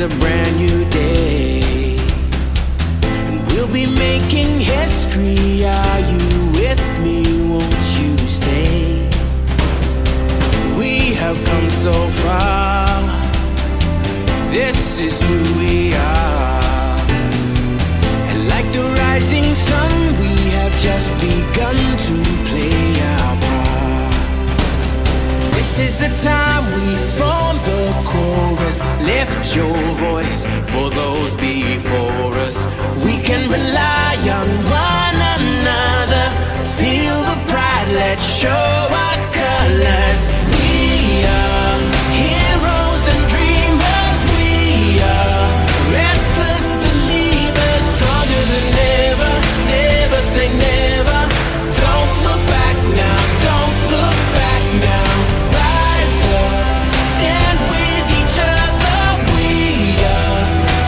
a brand new day, and we'll be making history. Are you with me? Won't you stay? We have come so far. This is who we are. And like the rising sun, we have just begun to play our part. This is the time we form the chorus. Lift your voice for those before us. We can rely on one another. Feel the pride, let's show our colors. We are heroes and dreamers. We are restless believers, stronger than ever. Never say never. Don't look back now, don't look back now. Rise up, stand with each other. We are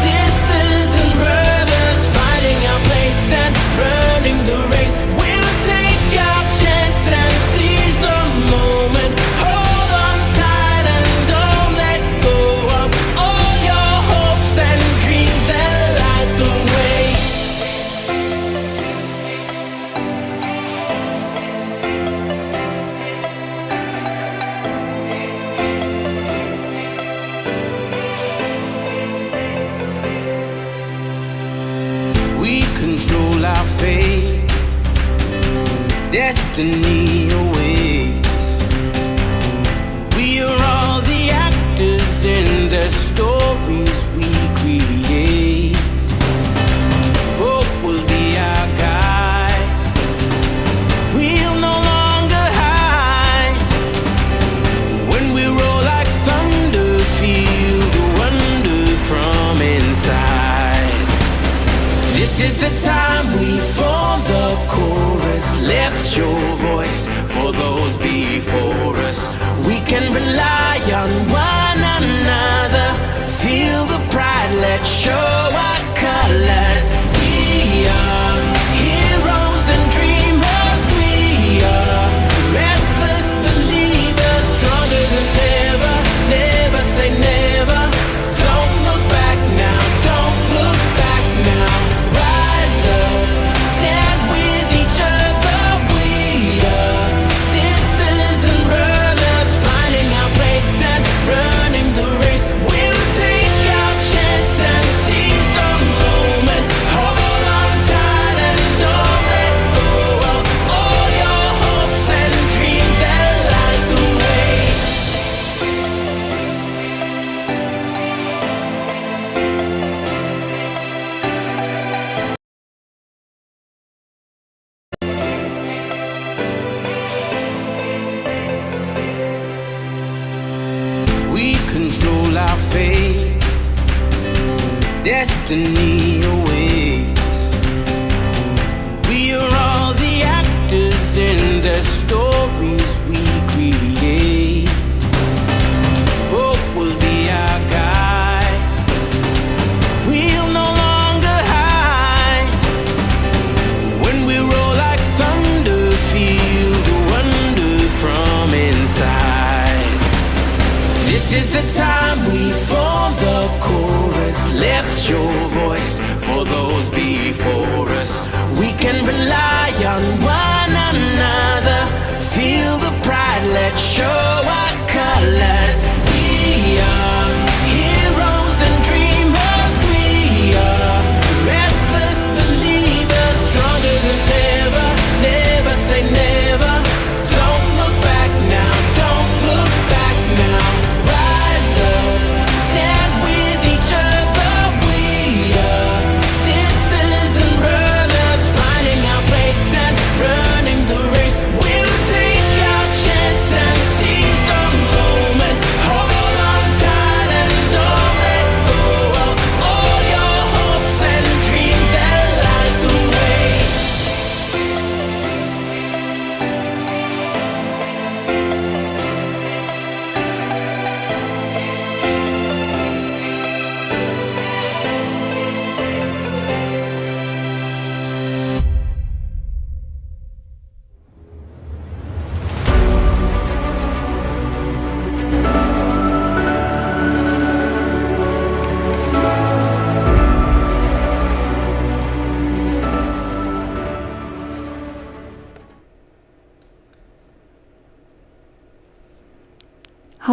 sisters and brothers, fighting our place and running the race. We'll take our chance and seize the moment. Hold on tight and don't let go of all your hopes and dreams that light the way. We control our fate. Destiny awaits. We are all the actors in the stories we create. Hope will be our guide. We'll no longer hide. When we roll like thunder, feel the wonder from inside. This is the time we form the chorus. Lift your voice for those before us. We can rely on one another. Feel the pride, let's show our colors. We are heroes and dreamers. We are restless believers, stronger than ever. Never say never. Don't look back now, don't look back now. Rise up, stand with each other. We are sisters and brothers, finding our place and running the race. We'll take our chance and seize the moment. Hold on tight and don't let go of all your hopes and dreams that light the way. We control our fate. Destiny awaits. We are all the actors in the stories we create. Hope will be our guide. We'll no longer hide. When we roll like thunder, feel the wonder from inside. This is the time we form the chorus. Lift your voice for those before us. We can rely on one another. Feel the pride, let's show our colors. We are heroes and dreamers. We are restless believers, stronger than ever. Never say never. Don't look back now, don't look back now. Rise up, stand with each other. We are sisters and brothers, finding our place and running the race. We'll take our chance and seize the moment.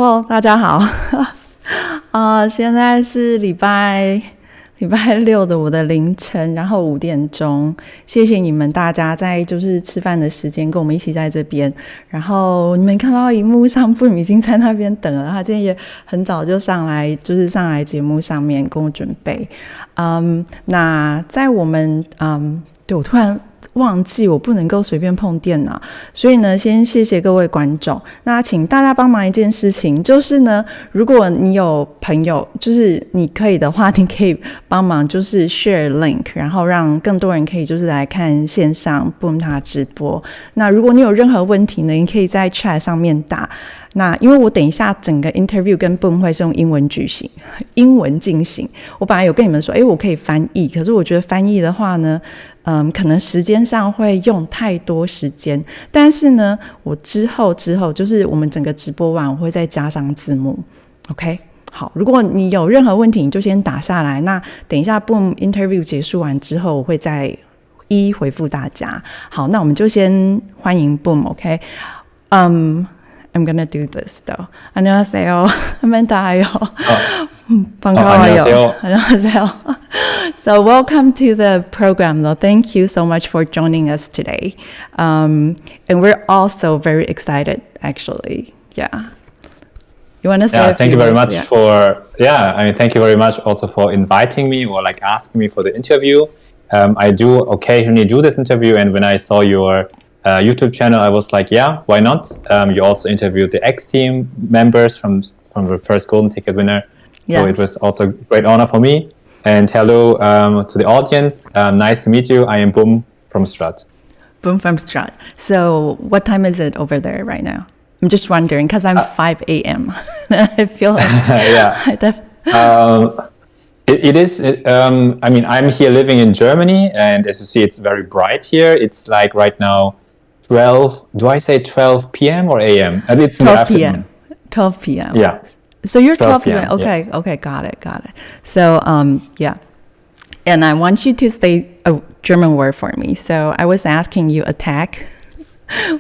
Hello， 大家好。现在是礼拜六的我的凌晨，然后5点钟。谢谢你们大家在就是吃饭的时间跟我们一起在这边。然后你们看到荧幕上BuMm已经在那边等了，他今天也很早就上来节目上面跟我准备。那在我们对，我突然忘记我不能够随便碰电脑，所以呢先谢谢各位观众。那请大家帮忙一件事情，就是呢如果你有朋友，就是你可以的话，你可以帮忙就是 share link， 然后让更多人可以就是来看线上BuMm他直播。那如果你有任何问题呢，你可以在 chat 上面打。那因为我等一下整个 interview 跟BuMm会是用英文进行。我本来有跟你们说我可以翻译，可是我觉得翻译的话呢可能时间上会用太多时间，但是呢我之后就是我们整个直播完我会再加上字幕。 OK， 好，如果你有任何问题你就先打下来，那等一下BuMm interview 结束完之后我会再一一回复大家。好，那我们就先欢迎BuMm。 OK， I'm gonna do this though. 안녕하세요. 멘타요. 반가워요. 안녕하세요. So welcome to the program though. Thank you so much for joining us today. And we're also very excited actually. Yeah. You want to say thank you very much thank you very much also for inviting me or like asking me for the interview. I do occasionally do this interview, and when I saw your YouTube channel, I was like, yeah, why not? You also interviewed the X-Team members from the first golden ticket winner. Yes. So it was also a great honor for me. And hello to the audience. Nice to meet you. I am BuMm from Strut. BuMm from Strut. So what time is it over there right now? I'm just wondering because I'm 5 a.m. I feel like It is. I mean, I'm here living in Germany, and as you see, it's very bright here. It's like right now 12, do I say 12 p.m. or a.m.? It's 12 p.m. 12 p.m. Yeah. So you're 12 p.m. Okay, yes. Okay, got it. So, yeah. And I want you to say a German word for me. So I was asking you attack,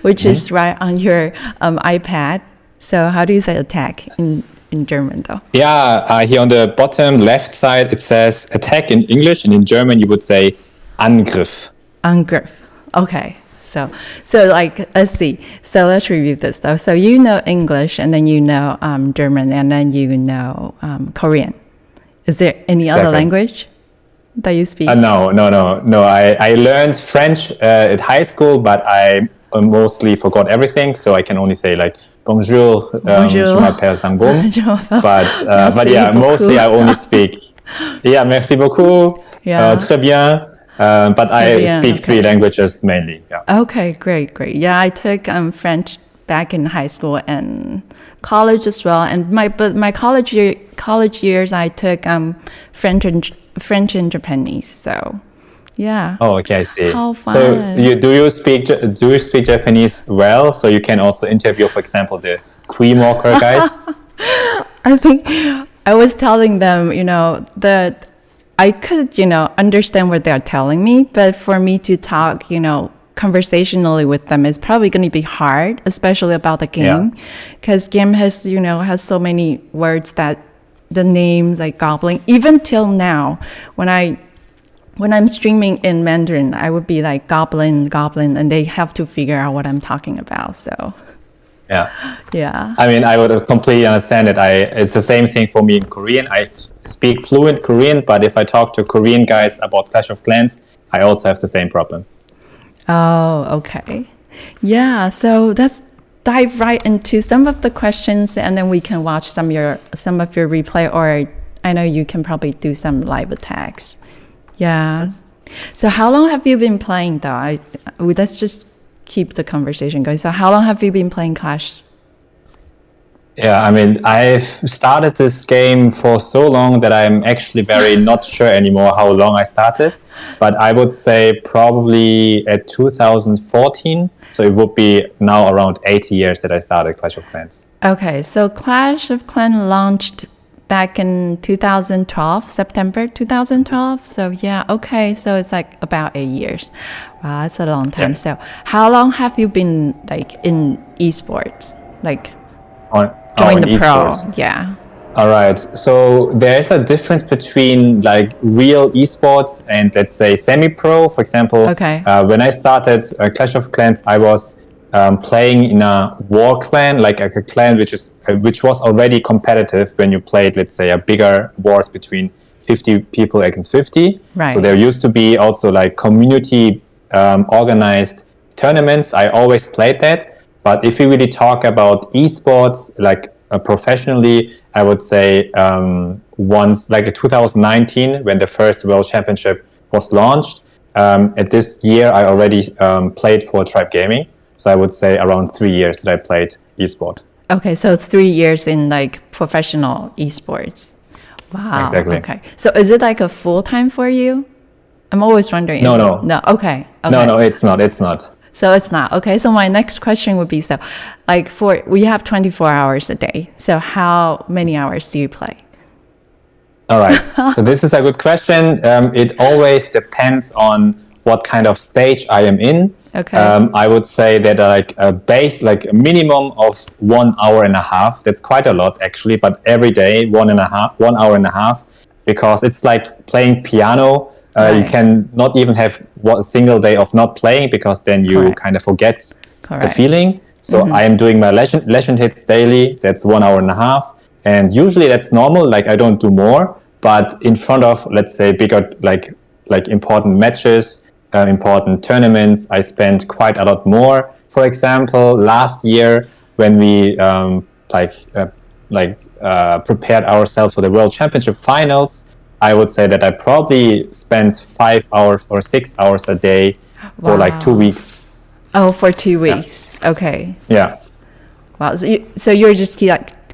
which is right on your iPad. So how do you say attack in German though? Yeah, here on the bottom left side, it says attack in English, and in German you would say Angriff. Angriff. Okay. So like, let's see. So let's review this though. So you know English, and then you know German, and then you know Korean. Is there any other language that you speak? No. I learned French at high school, but I mostly forgot everything. So I can only say like bonjour, je m'appelle Sangbum. But yeah, mostly I only speak. Yeah, merci beaucoup. Yeah. Très bien. But I speak 3 languages mainly. Yeah. Okay, great. Yeah, I took French back in high school and college as well. And my college years, I took French and Japanese. So, yeah. Oh, okay, I see. How fun! So, do you speak Japanese well? So you can also interview, for example, the Queen Walker guys. I think I was telling them, that I could, understand what they're telling me, but for me to talk, conversationally with them is probably going to be hard, especially about the game, because game has, has so many words that the names like goblin. Even till now, when I'm streaming in Mandarin, I would be like goblin, and they have to figure out what I'm talking about. So. Yeah. I mean, I would completely understand it. It's the same thing for me in Korean. I speak fluent Korean, but if I talk to Korean guys about Clash of Clans, I also have the same problem. Oh, okay. Yeah, so let's dive right into some of the questions, and then we can watch some of your replay, or I know you can probably do some live attacks. Yeah. So how long have you been playing though? Let's just keep the conversation going. So how long have you been playing Clash? Yeah, I mean, I've started this game for so long that I'm actually very not sure anymore how long I started. But I would say probably at 2014. So it would be now around 80 years that I started Clash of Clans. Okay, so Clash of Clans launched back in 2012, September 2012. So yeah, okay, so it's like about 8 years. Wow, that's a long time. Yeah. So how long have you been like in esports? Like join in the pro. esports. Yeah. All right. So there's a difference between like real esports and let's say semi-pro. For example, Okay. When I started Clash of Clans, I was playing in a war clan, like a clan which was already competitive when you played, let's say, a bigger wars between 50 people against 50. Right. So there used to be also like community organized tournaments. I always played that. But if we really talk about esports, like professionally, I would say once, like in 2019, when the first World Championship was launched. At this year, I already played for Tribe Gaming. So I would say around 3 years that I played esport. Okay, so 3 years in like professional esports. Wow. Exactly. Okay. So is it like a full time for you? I'm always wondering. No. No. Okay. No, it's not. It's not. So it's not. Okay. So my next question would be, so like we have 24 hours a day. So how many hours do you play? All right. So this is a good question. It always depends on what kind of stage I am in. Okay. I would say that like a minimum of 1 hour and a half. That's quite a lot actually, but every day 1 hour and a half, because it's like playing piano. Right. You can not even have one single day of not playing, because then you Correct. kind of forget Correct. the feeling. So I am doing my legend hits daily. That's 1 hour and a half. And usually that's normal. Like I don't do more, but in front of, let's say, bigger, like important matches, important tournaments, I spend quite a lot more. For example, last year when we prepared ourselves for the World Championship finals, I would say that I probably spent 5 hours or 6 hours a day for like 2 weeks. Oh, for 2 weeks. Yeah. Okay. Yeah. Wow. So you're just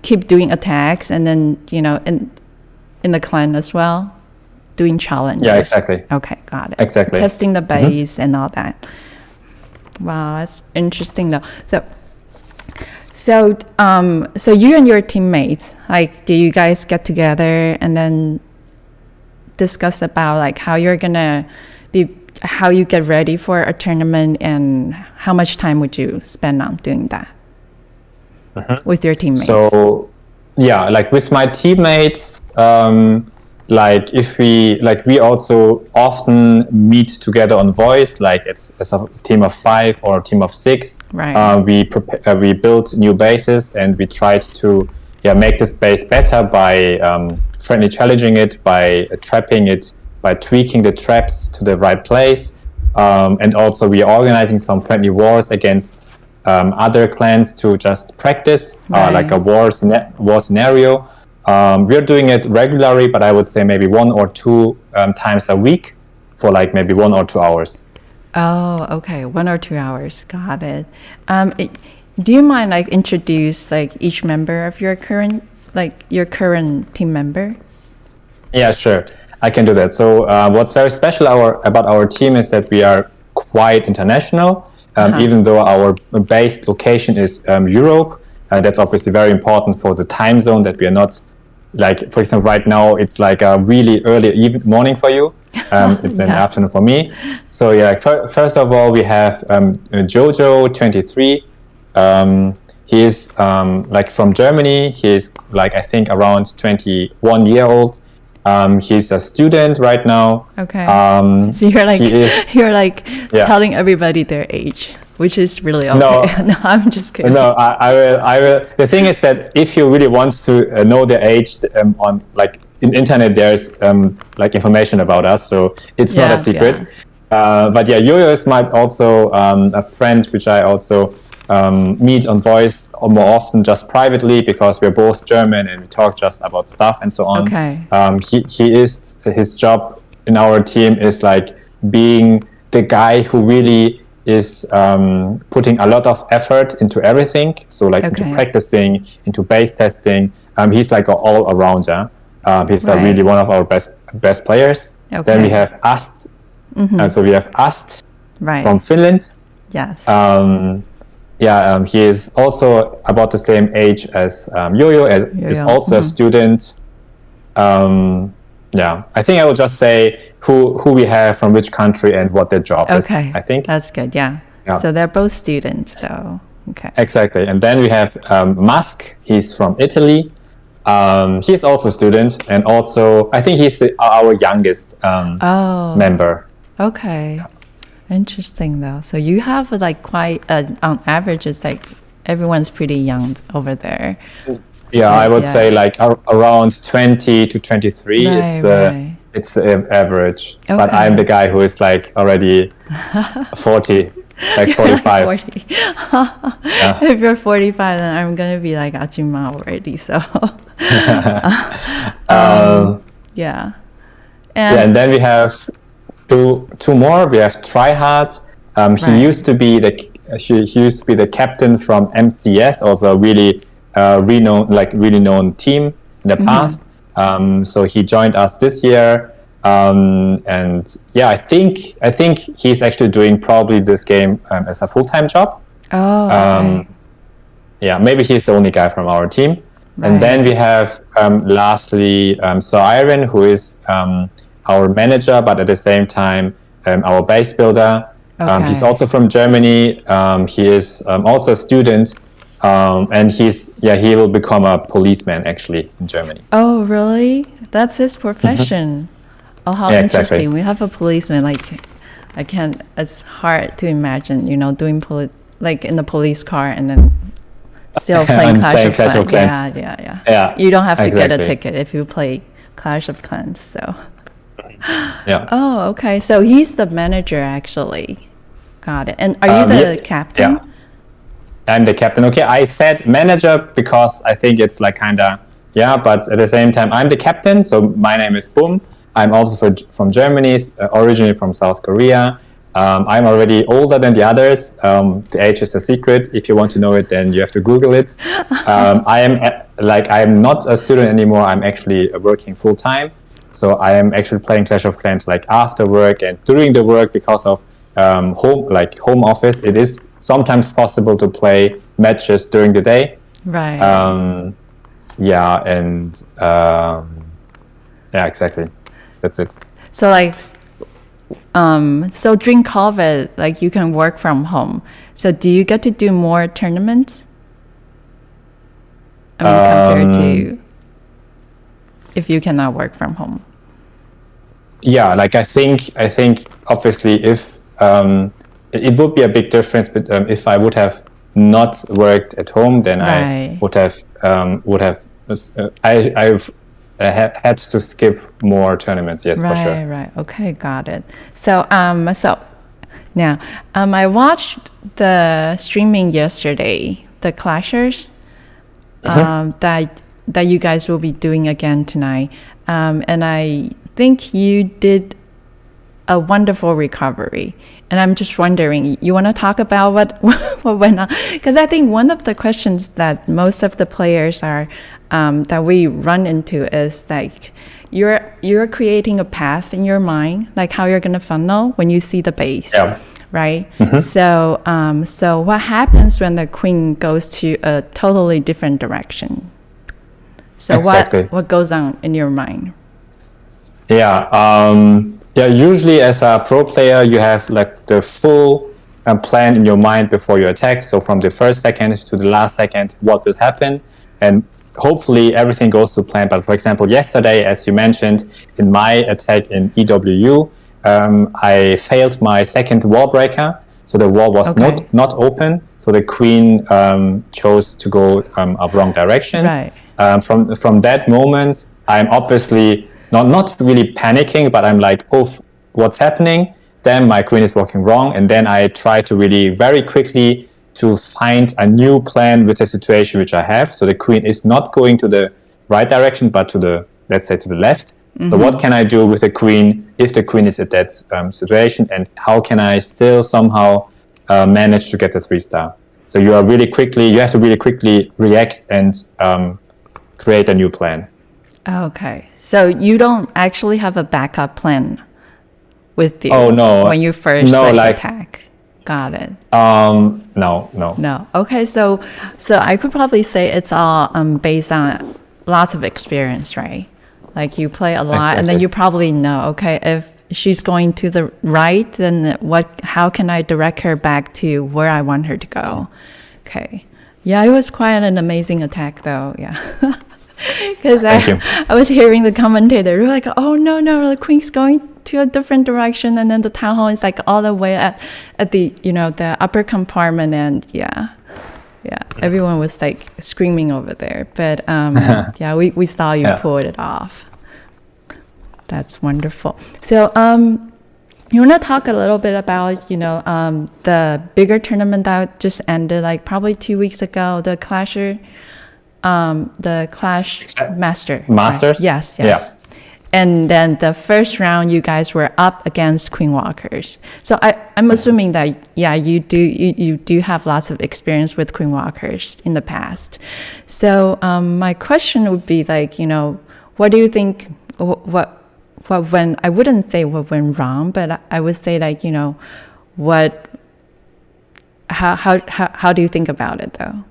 keep doing attacks, and then in the clan as well, doing challenges. Yeah, exactly. Okay, got it. Exactly. Testing the base and all that. Wow, that's interesting though. So you and your teammates, like, do you guys get together and then discuss about like how you get ready for a tournament, and how much time would you spend on doing that with your teammates? So yeah, like with my teammates, we also often meet together on voice, like it's a team of 5 or a team of 6. Right. We built new bases, and we tried to make this base better by friendly challenging it, by trapping it, by tweaking the traps to the right place, and also we are organizing some friendly wars against other clans to just practice, like a war scenario. We're doing it regularly, but I would say maybe 1 or 2 times a week for like maybe 1 or 2 hours. Oh, okay, 1 or 2 hours. Got it. Do you mind like introduce like each member of your current team member? Yeah, sure. I can do that. So what's very special about our team is that we are quite international, even though our base location is Europe. That's obviously very important for the time zone, that we are not, like, for example, right now it's like a really early morning for you. It's an afternoon for me. So yeah, first of all, we have Jojo, 23. He is like from Germany. He is like, I think, around 21 year old. He's a student right now. Okay. So you're like telling everybody their age, which is really okay. No, I'm just kidding. No, I will. The thing is that if you really want to know their age, on like in internet, there's like information about us, so it's not a secret. But yeah, Yo-Yo is also a friend which I also meet on voice or more often just privately, because we're both German and we talk just about stuff and so on. Okay. His job in our team is like being the guy who really is putting a lot of effort into everything. So like into practicing, into base testing. He's like an all arounder. He's really one of our best players. Okay. Then we have Ast. So we have Ast from Finland. Yes. He is also about the same age as Yo-Yo. Is also a student. I think I will just say who we have from which country and what their job is. I think that's good. Yeah. So they're both students, though. Okay. Exactly. And then we have Musk. He's from Italy. He's also a student, and also I think he's our youngest member. Okay. Interesting though. So you have like quite on average, it's like everyone's pretty young over there. Yeah, I would say like around 20 to 23. Right, It's the average. Okay. But I'm the guy who is like already 40, like 45. 40. If you're 45, then I'm gonna be like Ajima already. So yeah. And then we have two more. We have Tryhard. He used to be the captain from MCS, also a really really known team in the past. So he joined us this year. And yeah, I think he's actually doing probably this game as a full-time job. Oh, okay. Yeah, maybe he's the only guy from our team. Right. And then we have lastly Sir Iron, who is our manager, but at the same time our base builder. Okay. He's also from Germany. He is also a student, and he will become a policeman actually in Germany. Oh, really? That's his profession. Oh, how interesting. Exactly. We have a policeman. Like, it's hard to imagine, doing like in the police car and then still playing Clash of Clans. Yeah. You don't have to get a ticket if you play Clash of Clans. So. Yeah. Oh, okay. So he's the manager actually. Got it. And are you the captain? Yeah. I'm the captain. Okay, I said manager because I think it's like but at the same time I'm the captain. So my name is BuMm. I'm also from Germany, originally from South Korea. I'm already older than the others. The age is a secret. If you want to know it, then you have to Google it. I'm not a student anymore. I'm actually working full time. So I am actually playing Clash of Clans like after work and during the work because of home office. It is sometimes possible to play matches during the day. Right. Exactly. That's it. So so during COVID, like you can work from home. So do you get to do more tournaments? Compared to if you cannot work from home. Yeah, like I think obviously if it would be a big difference, but if I would have not worked at home, then I would have I've had to skip more tournaments. Yes, for sure. Right. Okay, got it. So now I watched the streaming yesterday, the Clashers that you guys will be doing again tonight, and I think you did a wonderful recovery. And I'm just wondering, you want to talk about what went on? Because I think one of the questions that most of the players are that we run into is like you're creating a path in your mind, like how you're gonna funnel when you see the base, right? So what happens when the queen goes to a totally different direction? So what goes on in your mind? Usually as a pro player, you have like the full plan in your mind before you attack. So from the first second to the last second, what will happen? And hopefully everything goes to plan. But for example, yesterday, as you mentioned, in my attack in EWU, I failed my second wall breaker. So the wall was not open. So the queen chose to go a wrong direction. Right. From that moment, I'm obviously not really panicking, but I'm like, oh, what's happening? Then my queen is walking wrong. And then I try to really very quickly to find a new plan with the situation which I have. So the queen is not going to the right direction, but to the, let's say, to the left. Mm-hmm. So what can I do with the queen if the queen is at that situation? And how can I still somehow manage to get the 3-star? So you have to really quickly react and create a new plan. Okay, so you don't actually have a backup plan with you when you first attack. Got it. No. Okay, so I could probably say it's all based on lots of experience, right? Like you play a lot, and then you probably know, okay, if she's going to the right, then how can I direct her back to where I want her to go? Okay. Yeah, it was quite an amazing attack, though. Yeah. Because I was hearing the commentator, they're like, oh, no, the Queen's going to a different direction. And then the town hall is like all the way at the, the upper compartment. And yeah, everyone was like screaming over there. But yeah, we saw you pulled it off. That's wonderful. So you want to talk a little bit about, the bigger tournament that just ended like probably 2 weeks ago, the Clash Masters. Right? Yes. Yeah. And then the first round, you guys were up against Queen Walkers. So I'm assuming that, you do have lots of experience with Queen Walkers in the past. So my question would be like, what do you think, what went, I wouldn't say what went wrong, but I would say like, how do you think about it though?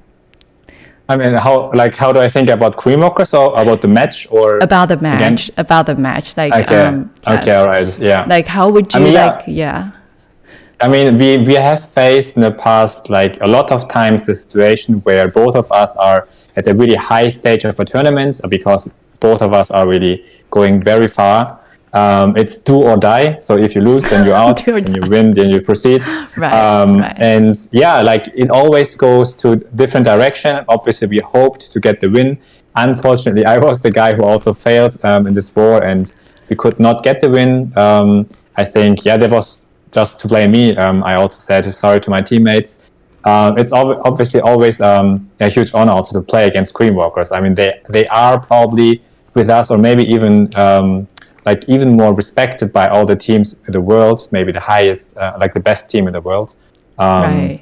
I mean, how do I think about Queen Walkers or about the match or about the match? Again? About the match, like okay, all right, yeah. Like, how would you I mean, we have faced in the past like a lot of times the situation where both of us are at a really high stage of a tournament because both of us are really going very far. It's do or die. So if you lose, then you're out. And you win, then you proceed. Right. And like it always goes to different direction. Obviously, we hoped to get the win. Unfortunately, I was the guy who also failed in this war, and we could not get the win. I think, that was just to blame me. I also said sorry to my teammates. It's obviously always a huge honor also to play against Queen Walkers. I mean, they are probably with us, or maybe even even more respected by all the teams in the world, maybe the highest, the best team in the world. Right.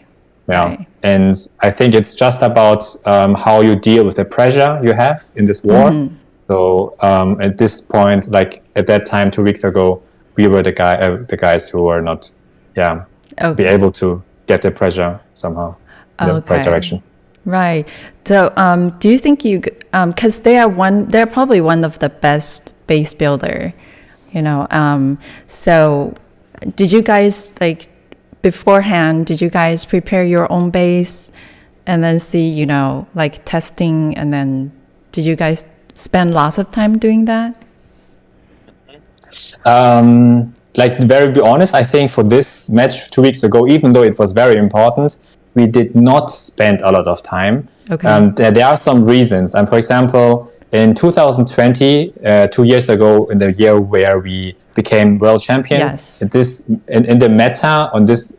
And I think it's just about how you deal with the pressure you have in this war. Mm-hmm. So at this point, like at that time 2 weeks ago, we were the guys who were not, be able to get the pressure somehow in the right direction. Right. So do you think because they're probably one of the best base builder, so did you guys beforehand, did you guys prepare your own base and then see, testing, and then did you guys spend lots of time doing that? Very be honest, I think for this match 2 weeks ago, even though it was very important, we did not spend a lot of time. Okay. There are some reasons. For example, in 2020, 2 years ago, in the year where we became world champion, in the meta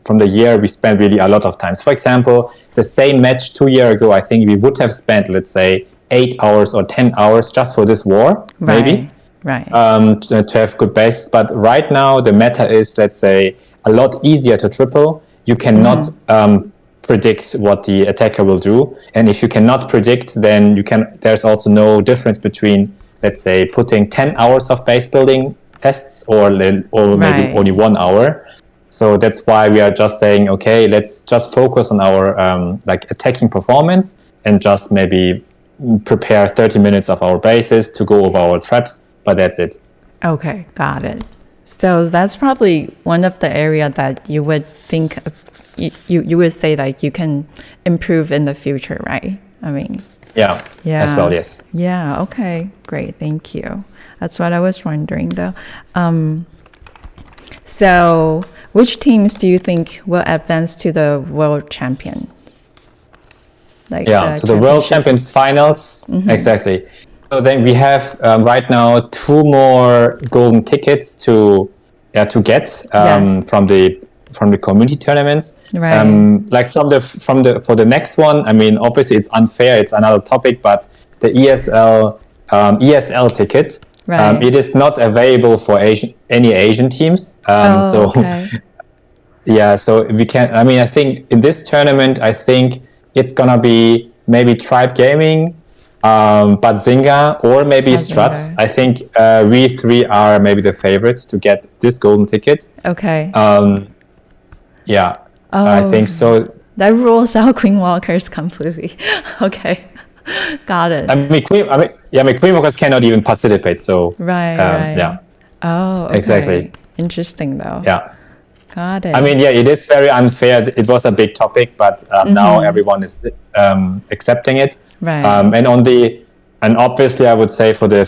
from the year, we spent really a lot of time. For example, the same match 2 years ago, I think we would have spent, let's say, 8 hours or 10 hours just for this war, maybe. Right. To have good bases. But right now, the meta is, let's say, a lot easier to triple. You cannot predict what the attacker will do, and if you cannot predict, then there's also no difference between, let's say, putting 10 hours of base building tests or maybe only 1 hour. So that's why we are just saying, okay, let's just focus on our attacking performance and just maybe prepare 30 minutes of our bases to go over our traps, but that's it. Okay, got it. So that's probably one of the area that you would think you would say you can improve in the future, right? I mean, yeah, as well, yes. Yeah, okay, great, thank you. That's what I was wondering though. So which teams do you think will advance to the world champion? To the world champion finals, exactly. So then we have right now 2 more golden tickets to get from the community tournaments. Right. For the next one, I mean, obviously it's unfair, it's another topic, but the ESL ticket, it is not available for any Asian teams. So we can, I think in this tournament, I think it's gonna be maybe Tribe Gaming, but Zynga, or maybe Strut. I think we 3 are maybe the favorites to get this golden ticket. Okay. I think so. That rules out Queen Walkers completely. Okay, got it. Queen Walkers cannot even participate. So right. Yeah. Oh, okay. Exactly. Interesting though. Yeah. Got it. I mean, yeah, it is very unfair. It was a big topic, but now everyone is accepting it. Right. And obviously, I would say for the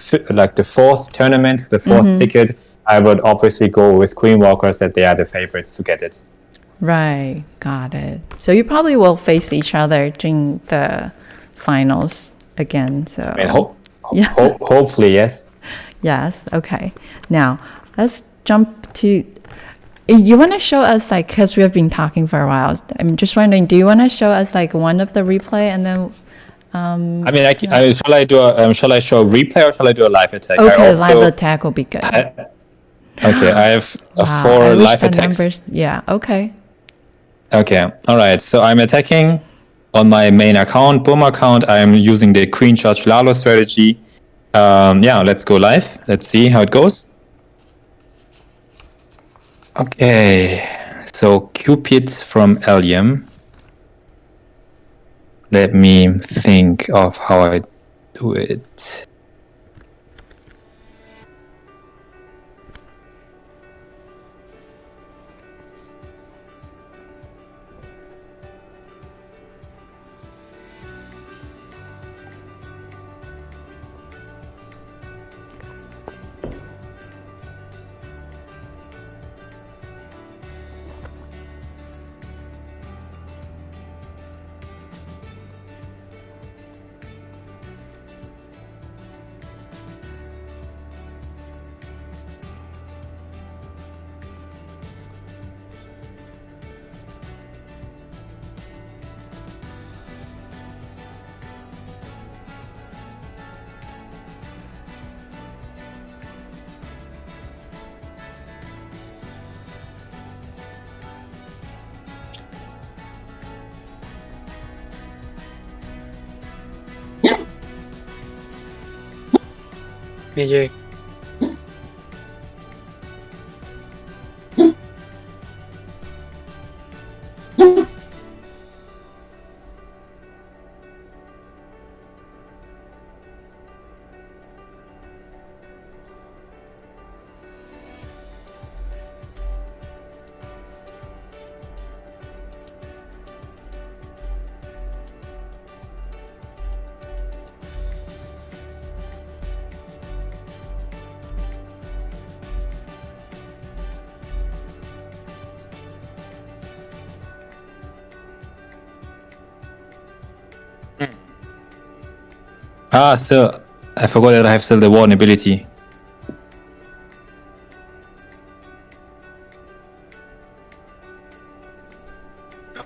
fourth tournament, the fourth ticket, I would obviously go with Queen Walkers, that they are the favorites to get it. Right. Got it. So you probably will face each other during the finals again. So I mean, hopefully, yes. Yes. Okay. Now let's jump to. You want to show us, like, because we have been talking for a while. I'm just wondering, do you want to show us like one of the replay and then? I mean, shall I show a replay or shall I do a live attack? Okay, live attack will be good. Okay, I have 4 live attacks. Numbers. Yeah. Okay. Okay. All right. So I'm attacking on my main account, BuMm account. I'm using the Queen Charge Lalo strategy. Yeah, let's go live. Let's see how it goes. Okay, so Cupid from Allium. Let me think of how I do it. BJ. So I forgot that I have still the Warden ability.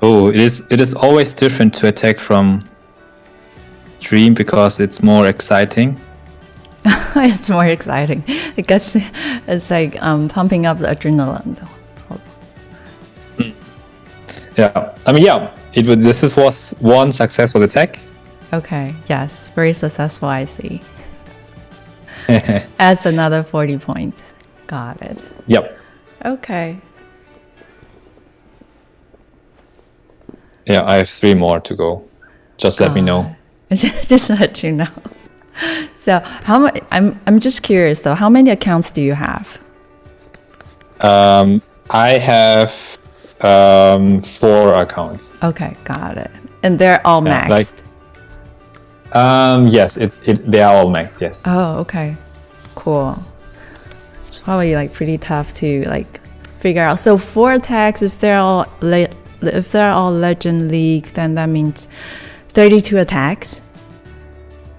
Oh, it is always different to attack from stream because it's more exciting. It's more exciting. I guess it's like pumping up the adrenaline. Yeah, I mean, yeah, this was one successful attack. Okay, yes, very successful, I see. Adds another 40 points. Got it. Yep. Okay. Yeah, I have 3 more to go. Just let me know. Just let you know. So I'm just curious though, how many accounts do you have? I have 4 accounts. Okay, got it. And they're all maxed. Yes, they are all maxed, yes. Oh, okay. Cool. It's probably like pretty tough to like figure out. So 4 attacks, if they're all Legend League, then that means 32 attacks.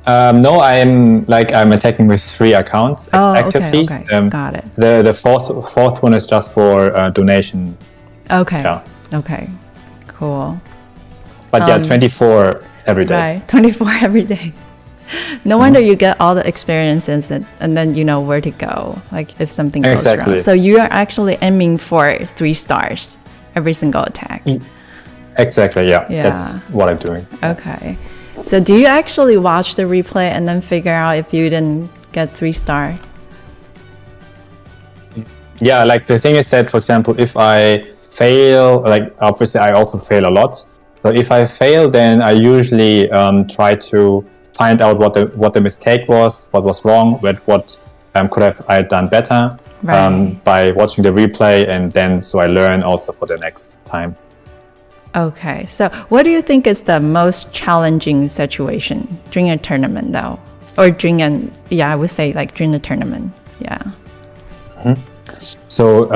No, I'm attacking with 3 accounts actively. Okay. Got it. The fourth one is just for donation. Okay. Yeah. Okay. Cool. But yeah, 24 every day. Right, 24 every day. No wonder you get all the experiences and then you know where to go, like if something goes wrong. So you are actually aiming for 3 stars every single attack. Exactly, yeah. That's what I'm doing. Okay. So do you actually watch the replay and then figure out if you didn't get 3 star? Yeah, like the thing is that, for example, if I fail, like obviously I also fail a lot. So if I fail, then I usually try to find out what the mistake was, what was wrong, what could have I done better. Right. by watching the replay, and then so I learn also for the next time. Okay, so what do you think is the most challenging situation during a tournament, though, or I would say like during the tournament, yeah. So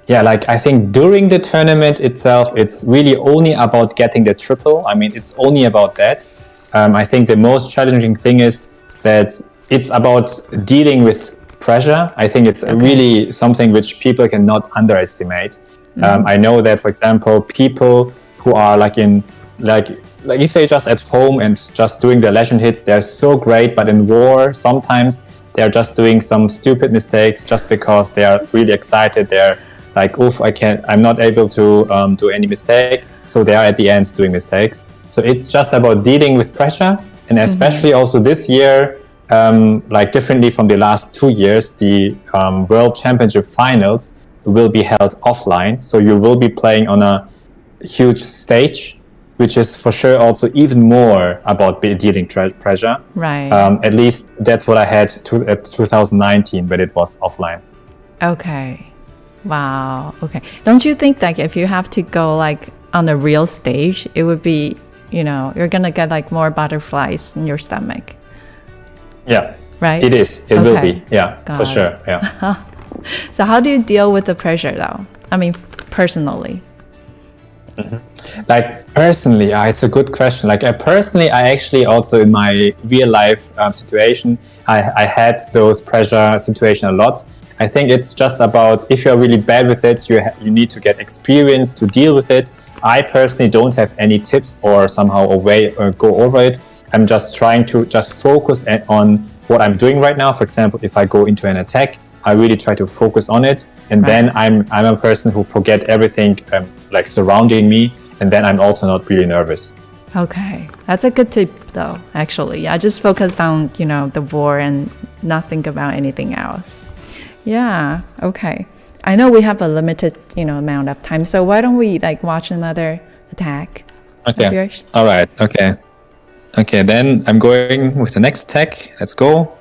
like I think during the tournament itself, it's really only about getting the triple. I mean, it's only about that. I think the most challenging thing is that it's about dealing with pressure. I think it's really something which people cannot underestimate. I know that, for example, people who are like if they're just at home and just doing the legend hits, they're so great. But in war, sometimes they're just doing some stupid mistakes just because they are really excited. They're like, oof, I'm not able to do any mistake. So they are at the end doing mistakes. So it's just about dealing with pressure. And especially also this year, like differently from the last 2 years, the World Championship finals will be held offline. So you will be playing on a huge stage, which is for sure also even more about dealing pressure. Right. At least that's what I had at 2019 when it was offline. Okay. Wow. Okay. Don't you think like if you have to go like on a real stage, it would be, you're gonna get like more butterflies in your stomach? Yeah. Right? It is. It will be. Yeah, Got for it. sure. Yeah. So how do you deal with the pressure though? I mean, personally. Like personally, it's a good question. Like personally, I actually also in my real life situation, I had those pressure situation a lot. I think it's just about if you're really bad with it, you need to get experience to deal with it. I personally don't have any tips or somehow a way or go over it. I'm just trying to just focus on what I'm doing right now. For example, if I go into an attack, I really try to focus on it, and then I'm a person who forget everything like surrounding me, and then I'm also not really nervous. Okay, that's a good tip though, actually. Yeah, just focus on, the war and not think about anything else. Yeah, okay. I know we have a limited, amount of time, so why don't we like watch another attack of Okay. yours? All right. Okay. Okay, then I'm going with the next attack. Let's go.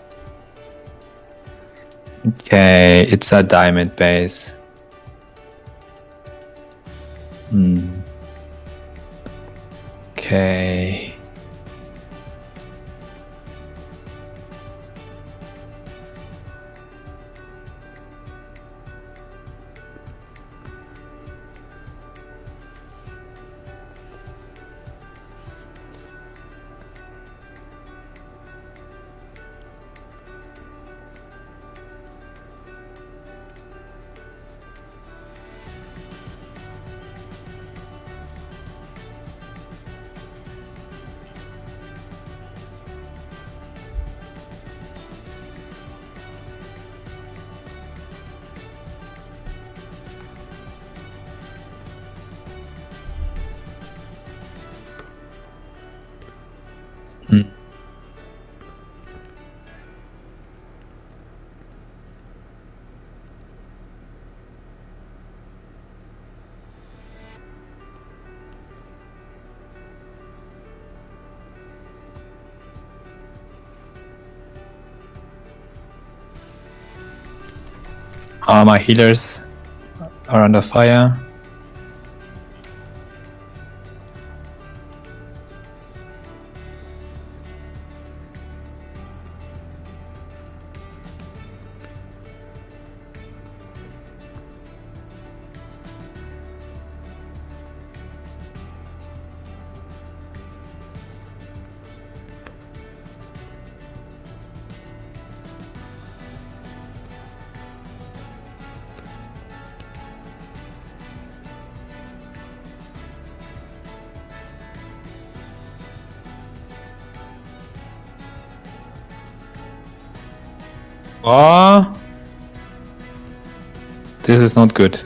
Okay, it's a diamond base. Okay. My healers are under fire. Oh, this is not good.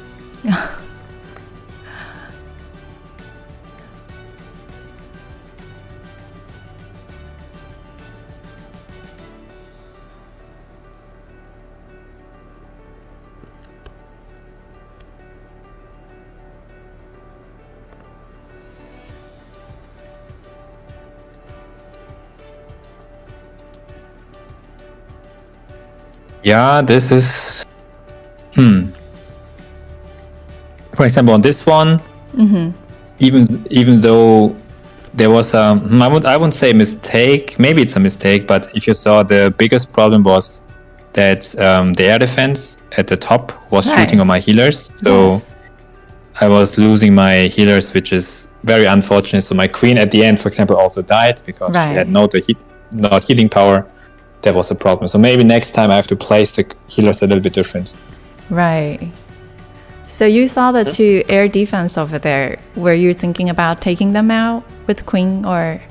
Yeah, this is For example, on this one, even though there was I wouldn't say mistake. Maybe it's a mistake, but if you saw, the biggest problem was that the air defense at the top was shooting on my healers. So I was losing my healers, which is very unfortunate. So my queen at the end, for example, also died because she had not healing power. That was a problem. So maybe next time I have to place the healers a little bit different. Right. So you saw the two air defense over there. Were you thinking about taking them out with queen or?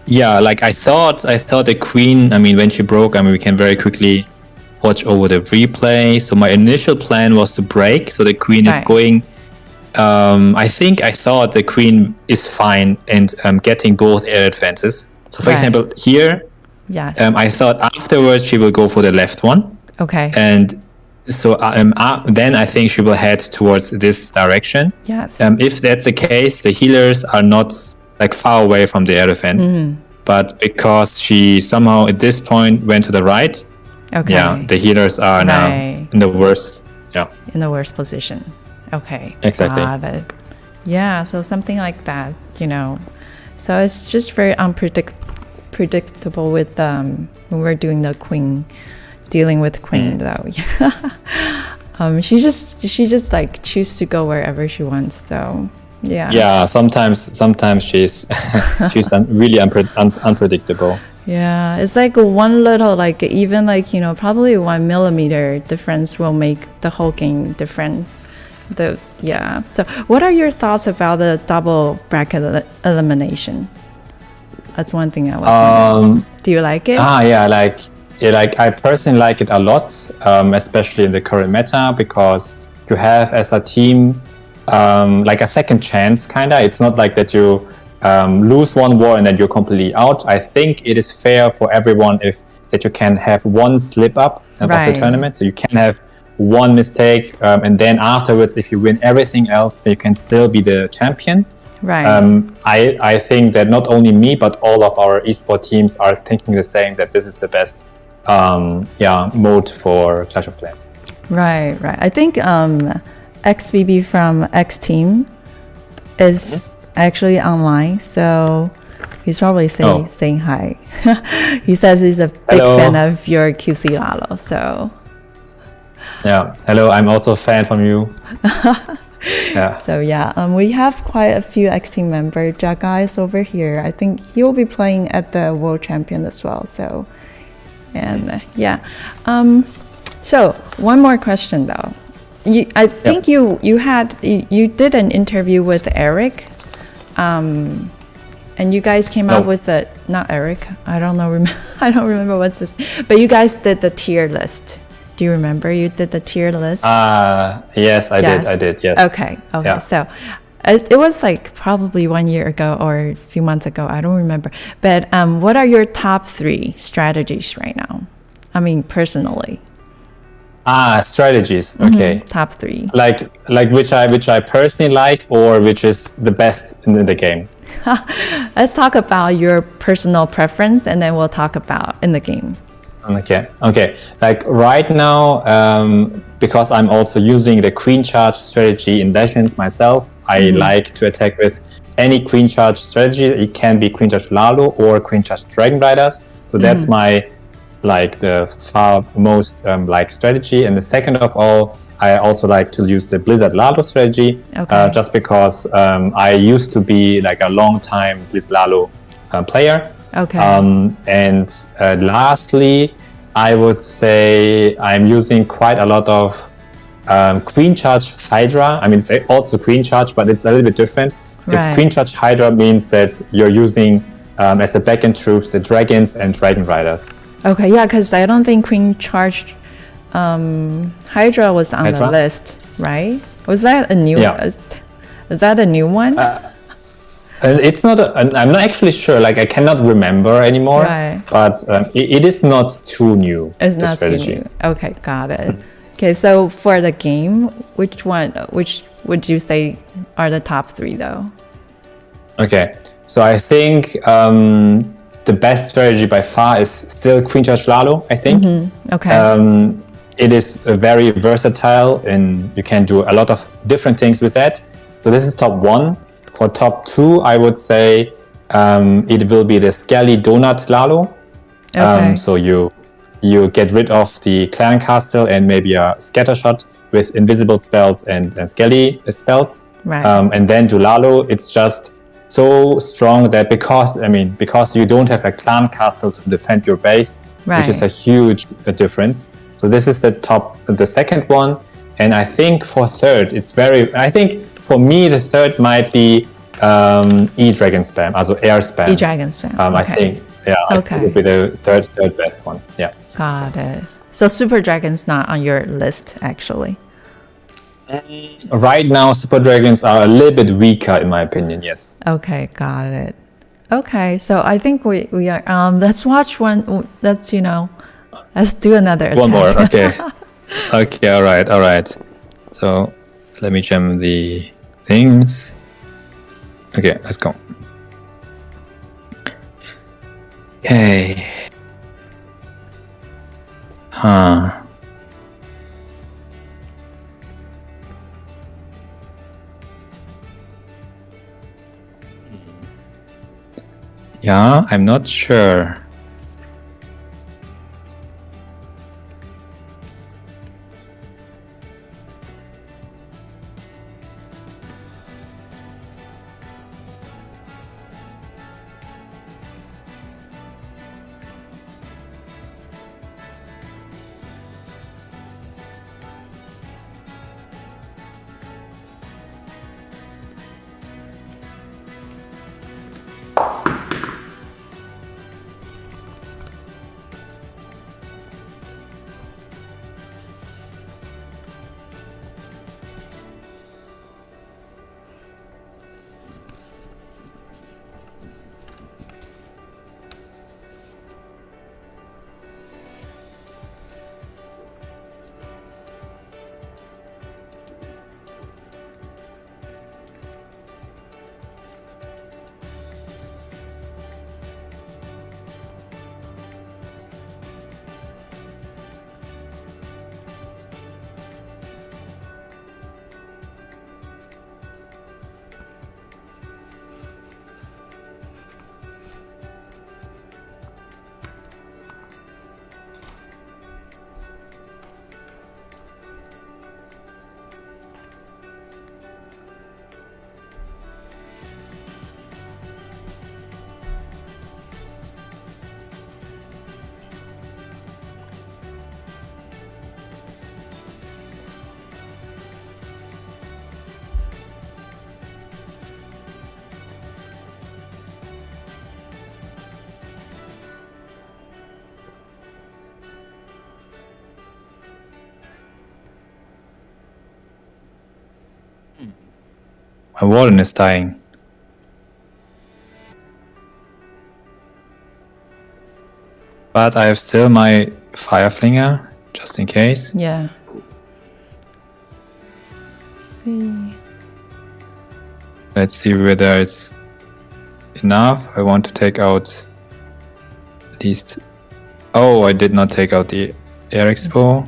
Yeah, like I thought the queen, I mean, when she broke, I mean, we can very quickly watch over the replay. So my initial plan was to break. So the queen is going, I thought the queen is fine and getting both air defenses. So for example, here, I thought afterwards she will go for the left one. Okay. And so then I think she will head towards this direction. Yes. If that's the case, the healers are not like far away from the air defense. But because she somehow at this point went to the right, the healers are now in the worst. In the worst position. Okay. Exactly. Got it. Yeah. So something like that, you know. So it's just very unpredictable with when we're doing the queen. Dealing with queen though, she just like choose to go wherever she wants. So sometimes she's really unpredictable. Yeah, it's like one little, like even like, you know, probably 1 millimeter difference will make the whole game different. So what are your thoughts about the double bracket elimination? That's one thing I was wondering. Do you like it? Like I personally like it a lot, especially in the current meta, because you have as a team like a second chance, kinda. It's not like that you lose one war and then you're completely out. I think it is fair for everyone that you can have one slip up of the tournament, so you can have one mistake, and then afterwards, if you win everything else, then you can still be the champion. Right. I think that not only me, but all of our esport teams are thinking the same, that this is the best mode for Clash of Clans. Right. I think XBB from X Team is actually online, so he's probably saying hi. He says he's a big fan of your QC Lalo, so. Yeah, hello, I'm also a fan from you. So we have quite a few X Team members. Jagai is over here. I think he will be playing at the World Champion as well. So, so one more question though. I think you did an interview with Eric, and you guys came up with not Eric. I don't remember what's this, but you guys did the tier list. Do you remember you did the tier list? Yes, I did, yes. Okay. Yeah. So it was like probably 1 year ago or a few months ago. I don't remember. But what are your top 3 strategies right now? I mean, personally. Strategies. Okay. Top 3. Like which I personally like, or which is the best in the game? Let's talk about your personal preference, and then we'll talk about in the game. Okay. Like right now, because I'm also using the queen charge strategy in Legends myself, I like to attack with any queen charge strategy. It can be queen charge Lalo or queen charge Dragon Riders. So that's my the far most like strategy. And the second of all, I also like to use the Blizzard Lalo strategy, just because I used to be like a long time Blizz Lalo player. Okay. And lastly, I would say I'm using quite a lot of Queen Charge Hydra. I mean, it's also Queen Charge, but it's a little bit different. It's Queen Charge Hydra means that you're using as a backend troops the Dragons and Dragon Riders. Okay, yeah, because I don't think Queen Charge Hydra was on the list, right? Was that a new? Is that a new one? It's not. I'm not actually sure. Like I cannot remember anymore. But it is not too new. It's not too new. Okay, got it. Okay, so for the game, which would you say are the top 3 though? Okay, so I think the best strategy by far is still Queen Charge Lalo. I think. Okay. it is very versatile and you can do a lot of different things with that. So this is top 1. For top 2, I would say it will be the Skelly Donut Lalo. Okay. So you get rid of the Clan Castle and maybe a Scattershot with invisible spells and Skelly spells. Right. And then do Lalo, it's just so strong that because you don't have a Clan Castle to defend your base, which is a huge difference. So this is the second one. And I think for third, for me, the third might be E-Dragon Spam, also Air Spam. E-Dragon Spam. I think it would be the third best one. Yeah. Got it. So Super Dragon's not on your list, actually. Right now, Super Dragons are a little bit weaker, in my opinion. Yes. Okay, got it. Okay, so I think we are. Let's watch one. Let's do another attack. One more. Okay. Okay. All right. So let me gem the things. Okay, let's go. Okay. Yeah, I'm not sure. My warden is dying. But I have still my Fireflinger, just in case. Yeah. See. Let's see whether it's enough. I want to take out at least... Oh, I did not take out the Air Expo.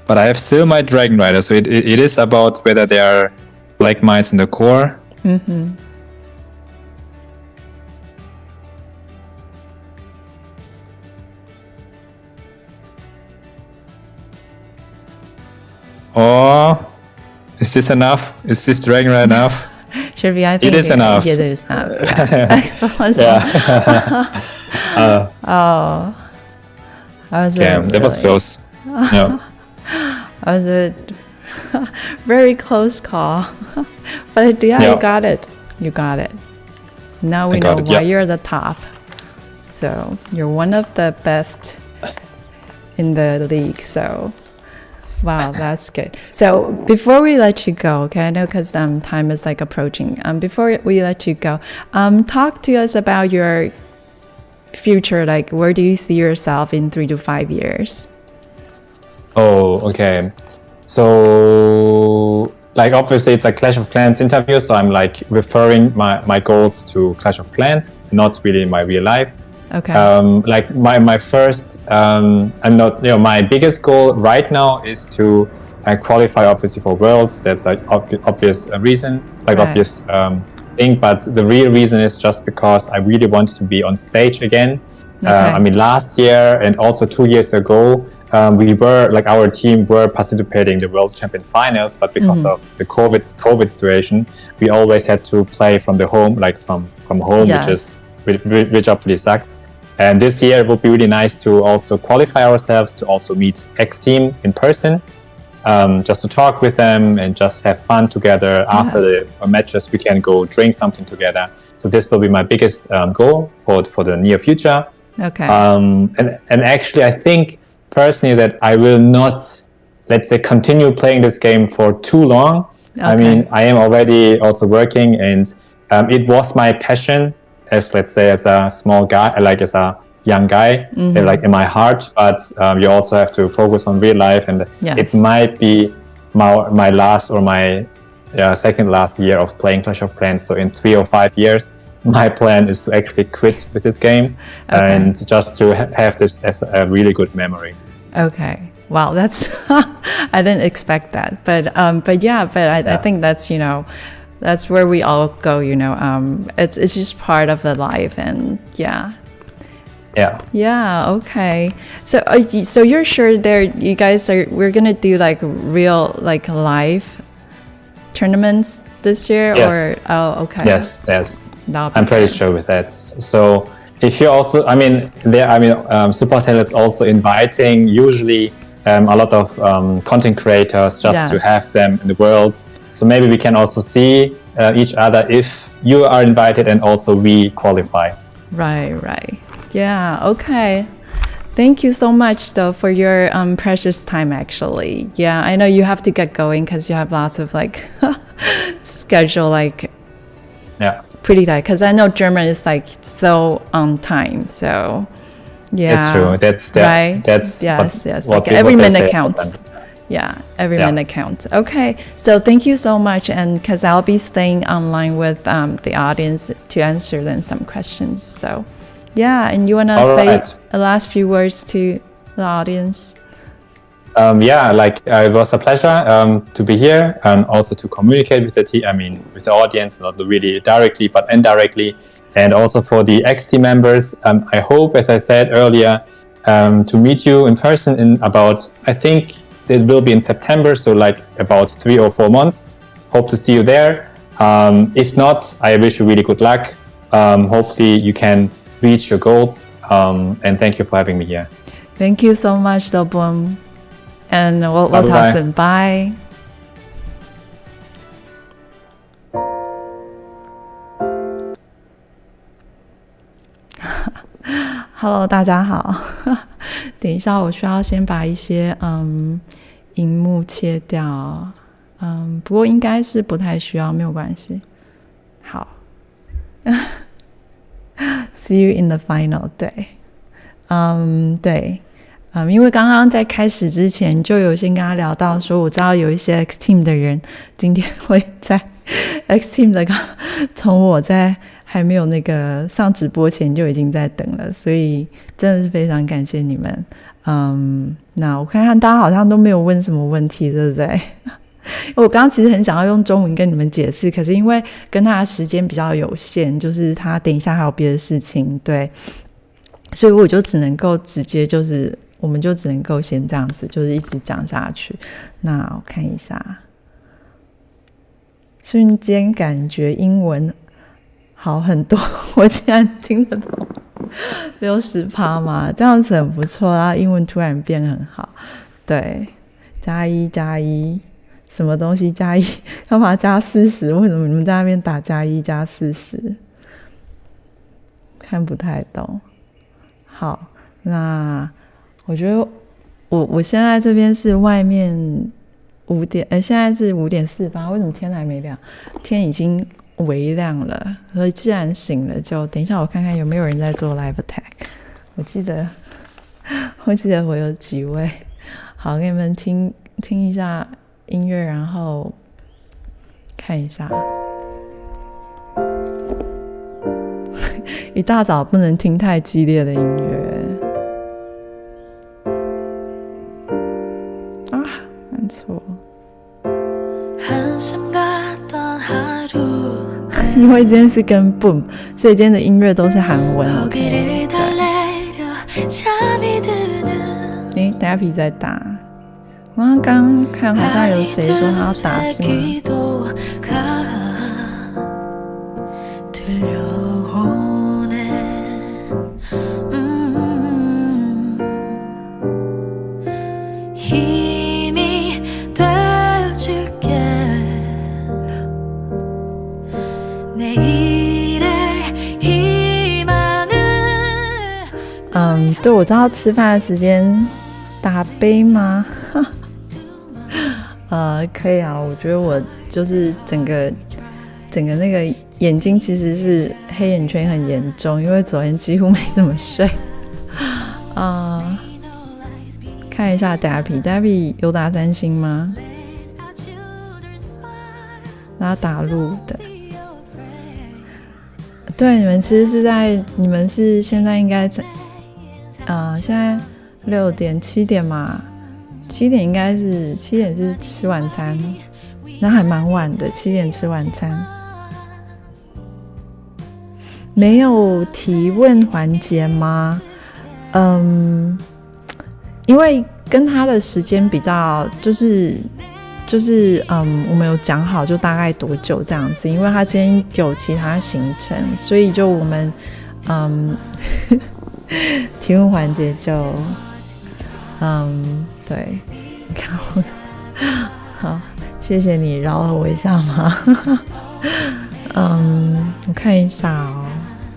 But I have still my Dragon Rider, so it is about whether there are Black Mites in the core. Mm-hmm. Oh, is this enough? Is this Dragon Rider enough? Should be, I think. It is enough. Yeah, it is enough. Yeah. Oh. That was close. Yeah. That was a very close call. But yeah, you got it. You got it. Now we know why you're the top. So you're one of the best in the league. So wow, that's good. So before we let you go, okay, I know because time is like approaching. Before we let you go, talk to us about your future. Like, where do you see yourself in 3 to 5 years? Oh, okay. So, like, obviously it's a Clash of Clans interview, so I'm like referring my goals to Clash of Clans, not really in my real life. Okay. Like my first, I'm not, my biggest goal right now is to qualify obviously for Worlds. That's like obvious reason, like Right. obvious thing. But the real reason is just because I really want to be on stage again. Okay. I mean, last year and also 2 years ago, we were like our team were participating in the World Champion Finals, but because of the COVID situation, we always had to play from the home, like from home, Yes. which obviously sucks. And this year it would be really nice to also qualify ourselves to also meet X team in person, just to talk with them and just have fun together. After the matches, we can go drink something together. So this will be my biggest goal for the near future. Okay. And actually, I think personally that I will not, let's say, continue playing this game for too long. Okay. I mean, I am already also working, and it was my passion as, let's say, as a small guy, like as a young guy, like in my heart. But you also have to focus on real life, and it might be my last or my second last year of playing Clash of Clans. So in 3 or 5 years, my plan is to actually quit with this game and just to have this as a really good memory. Okay. Wow, that's I didn't expect that, but I think that's that's where we all go. It's just part of the life, and yeah. Okay. So you're sure we're gonna do like real like live tournaments this year, Yes. or okay. Yes. I'm pretty sure with that. So if you also, Supercell is also inviting usually a lot of content creators just to have them in the Worlds. So maybe we can also see each other if you are invited and also we qualify. Right. Yeah. Okay. Thank you so much though for your precious time. Actually, yeah, I know you have to get going because you have lots of like schedule like. Yeah. Pretty tight, because I know German is like so on time. So yeah, it's true. That's right. That's yes. What Like every what minute counts. Yeah, every minute counts. Okay, so thank you so much, and because I'll be staying online with the audience to answer them some questions. So yeah, and you wanna say a last few words to the audience? It was a pleasure to be here and also to communicate with the team. I mean, with the audience, not really directly, but indirectly, and also for the X team members. I hope, as I said earlier, to meet you in person in about, I think it will be in September, so like about 3 or 4 months. Hope to see you there. If not, I wish you really good luck. Hopefully, you can reach your goals. And thank you for having me here. Thank you so much, BuMm. And we'll talk soon. Bye. Hello， 大家好。等一下，我需要先把一些荧幕切掉。不过应该是不太需要，没有关系。好。See you in the final。对，对。因为刚刚在开始之前就有先跟他聊到说，我知道有一些 X Team 的人今天会在 X Team 的从我在还没有那个上直播前就已经在等了，所以真的是非常感谢你们。那我看看大家好像都没有问什么问题，对不对？我刚刚其实很想要用中文跟你们解释，可是因为跟他的时间比较有限，就是他等一下还有别的事情，对，所以我就只能够直接就是我们就只能够先这样子，就是一直讲下去。那我看一下，瞬间感觉英文好很多，我竟然听得懂60%嘛，这样子很不错，然后英文突然变很好。对，加一，什么东西加1？干嘛加40？为什么你们在那边打+1加40？看不太懂。好，那我觉得我现在这边是外面5点，现在是5点48，为什么天还没亮？天已经微亮了，所以既然醒了，就等一下我看看有没有人在做 live attack。我记得我有几位，好，给你们听一下音乐，然后看一下。一大早不能听太激烈的音乐啊，按错。因为今天是跟 BuMm， 所以今天的音乐都是韩文。OK， 对。Dappy 在打，我刚刚看好像有谁说他要打是吗？对，我知道吃饭的时间打杯吗？可以啊，我觉得我就是整个那个眼睛其实是黑眼圈很严重，因为昨天几乎没怎么睡。看一下 Dappy 有打3星吗？他打路的。对，你们其实你们是现在应该在现在6点7点嘛，7点应该是7点是吃晚餐，那还蛮晚的，7点吃晚餐。没有提问环节吗？因为跟他的时间比较就是我们有讲好就大概多久这样子，因为他今天有其他行程，所以就我们提问环节就对，你看我好，谢谢你饶了我一下嘛。我看一下哦，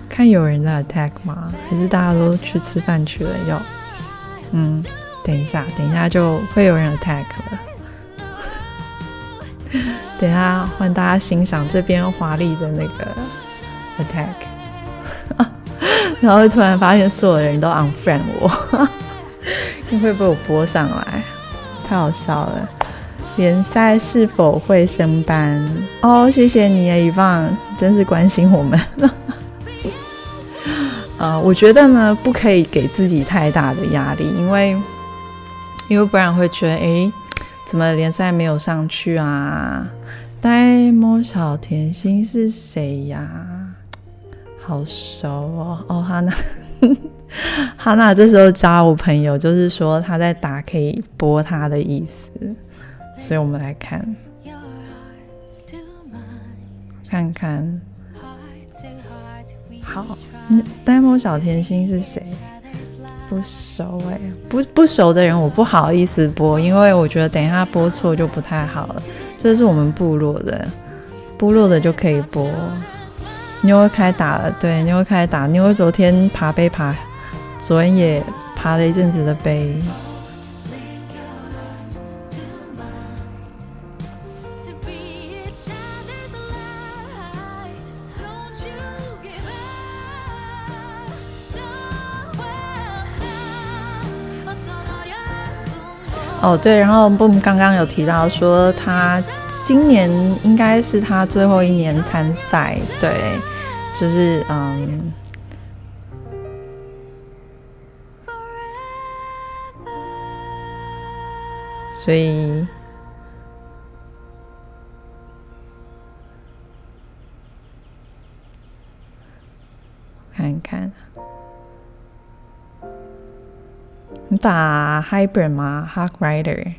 看有人在 attack 吗？还是大家都去吃饭去了？等一下就会有人 attack 了。等一下换大家欣赏这边华丽的那个 attack， 然后突然发现所有的人都 unfriend 我，你会被我播上来，太好笑了。联赛是否会升班？谢谢你啊，Yvonne，真是关心我们。我觉得呢，不可以给自己太大的压力，因为不然会觉得怎么联赛没有上去啊？呆摸小甜心是谁呀？好熟哦！哈娜这时候加我朋友，就是说他在打可以播他的意思，所以我们来看看。好，呆摸小甜心是谁？不熟不熟的人我不好意思播，因为我觉得等一下播错就不太好了。这是我们部落的就可以播。妞儿开打了，对，妞儿开打。妞儿昨天爬杯昨天也爬了一阵子的杯。对，然后 BuMm 刚刚有提到说他今年应该是他最后一年参赛，对，就是所以看看。你打 Hybrid 吗 ？Hawk Rider，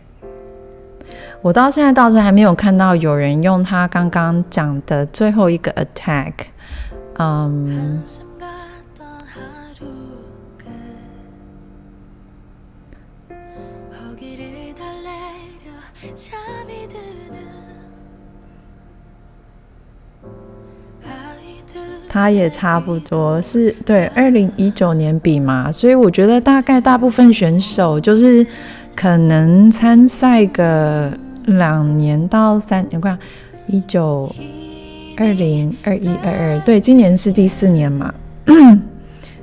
我到现在倒是还没有看到有人用他刚刚讲的最后一个 attack，他也差不多是对2019年比嘛，所以我觉得大概大部分选手就是可能参赛个2年到3年，我看19、20、21、22，对，今年是第4年嘛。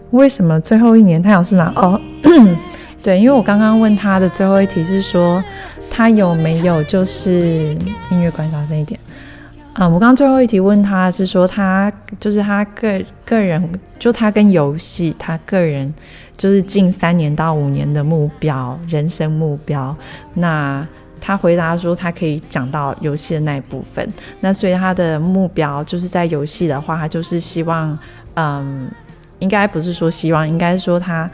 为什么最后一年他有事吗？对，因为我刚刚问他的最后一题是说他有没有就是音乐关小声一点。我刚刚最后一题问他是说他就是他个人，就他跟游戏，他个人就是近3年到5年的目标，人生目标。那他回答说他可以讲到游戏的那一部分，那所以他的目标就是在游戏的话，他就是希望，应该不是说希望，应该说他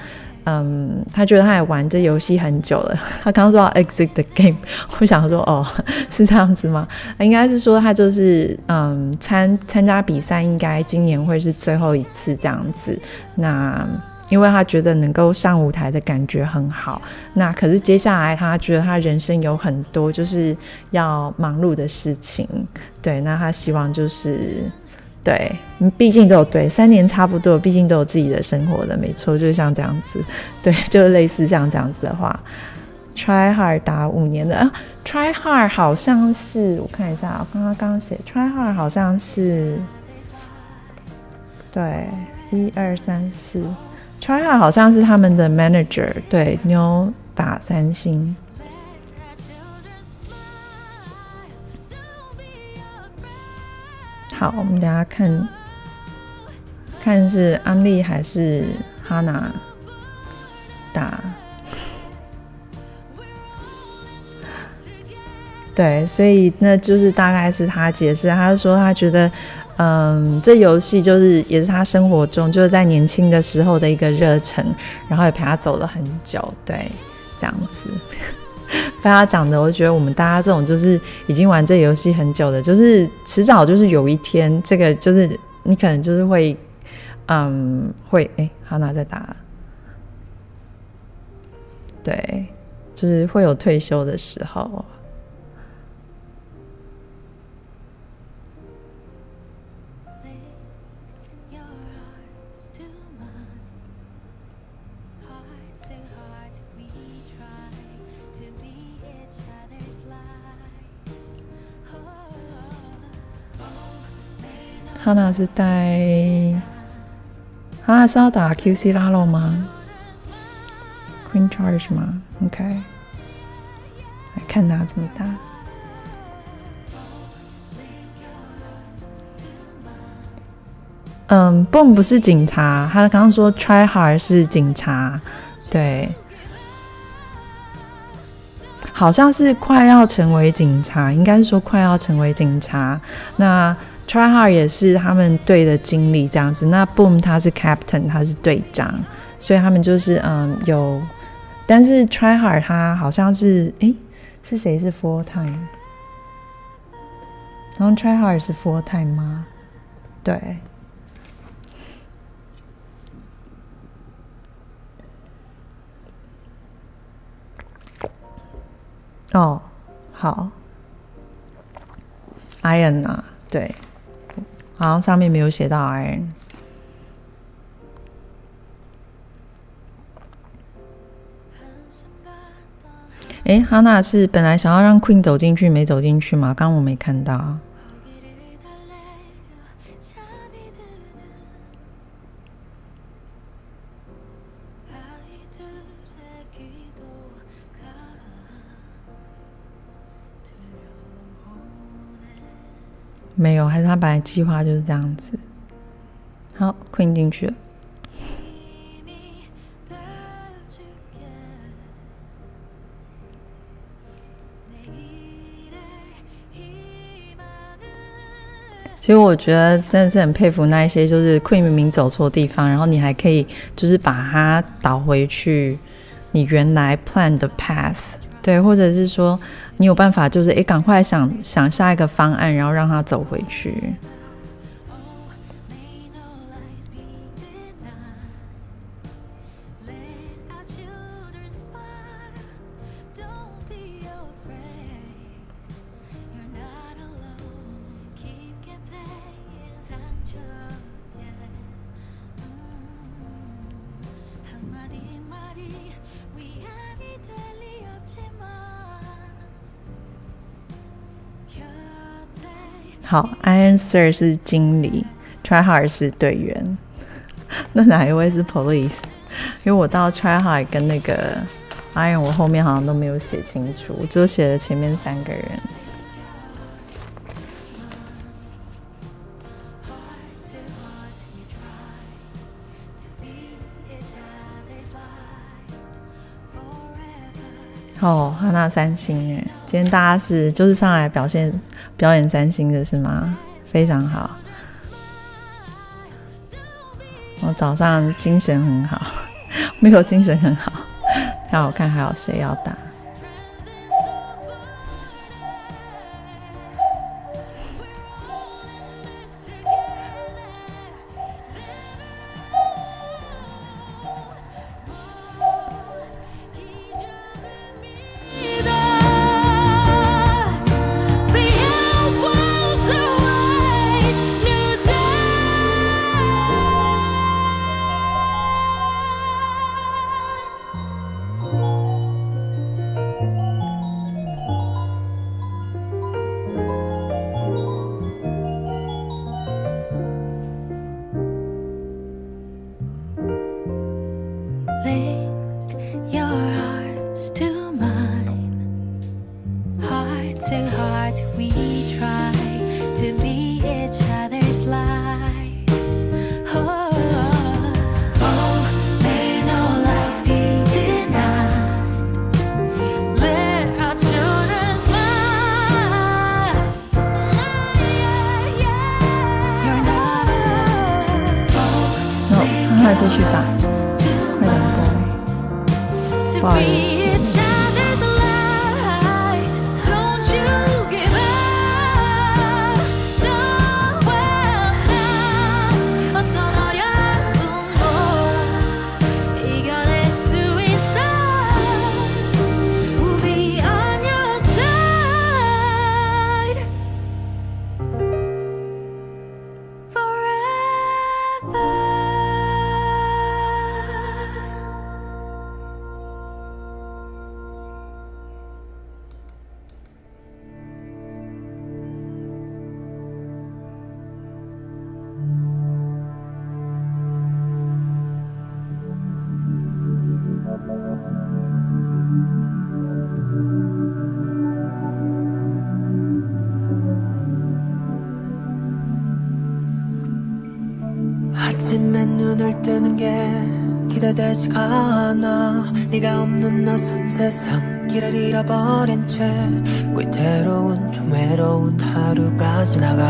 觉得他也玩这游戏很久了。他刚刚说要 exit the game， 我想说哦，是这样子吗？应该是说他就是参加比赛，应该今年会是最后一次这样子。那因为他觉得能够上舞台的感觉很好，那可是接下来他觉得他人生有很多就是要忙碌的事情，对，那他希望就是对，毕竟都有对3年差不多，毕竟都有自己的生活的，没错，就是像这样子，对，就类似像这样子的话 ，try hard 打5年的啊 ，try hard 好像是我看一下，我刚写 try hard 好像是对1、2、3、4。try hard 好像是他们的 manager， 对，妞打3星。好，我们等一下看是安利还是哈娜打。对，所以那就是大概是他解释，他说他觉得这游戏就是也是他生活中就是在年轻的时候的一个热忱，然后也陪他走了很久，对，这样子。被他讲的，我觉得我们大家这种就是已经玩这游戏很久的，就是迟早就是有一天，这个就是你可能就是会哈娜在打，对，就是会有退休的时候。哈娜是要打 QC 拉洛吗 ？Queen Charge 吗 ？OK， 来看他怎么打。BuMm 不是警察，他刚刚说 Try Hard 是警察，对，好像是快要成为警察，应该是说快要成为警察。那Try Hard 也是他们队的经理这样子，那 BuMm 他是 Captain， 他是队长，所以他们就是有，但是 Try Hard 他好像是是谁是 full time？ 然后 Try Hard 是 full time 吗？对。哦，好 ，Iron 啊，对。好像上面没有写到 Iron。哈娜是本来想要让 Queen 走进去，没走进去吗？刚刚我没看到。没有，还是他本来计划就是这样子。好 ，Queen 进去了。其实我觉得真的是很佩服那一些，就是 Queen 明明走错地方，然后你还可以就是把它导回去你原来 plan 的 path， 对，或者是说你有办法就是赶快想下一个方案，然后让它走回去。好 ，Iron Sir 是经理 ，Try Hard 是队员，那哪一位是 Police？ 因为我到 Try Hard 跟那个 Iron， 我后面好像都没有写清楚，我只有写了前面3个人。哦，哈娜3星耶！今天大家就是上来表演3星的是吗？非常好。我早上精神很好，没有精神很好。让我看还有谁要打。继续打，快点播，不好意思。아침에 눈을 뜨는 게 기대되지가 않아. 네가 없는 낯선 세상 길을 잃어버린 채 위태로운 좀 외로운 하루가 지나가.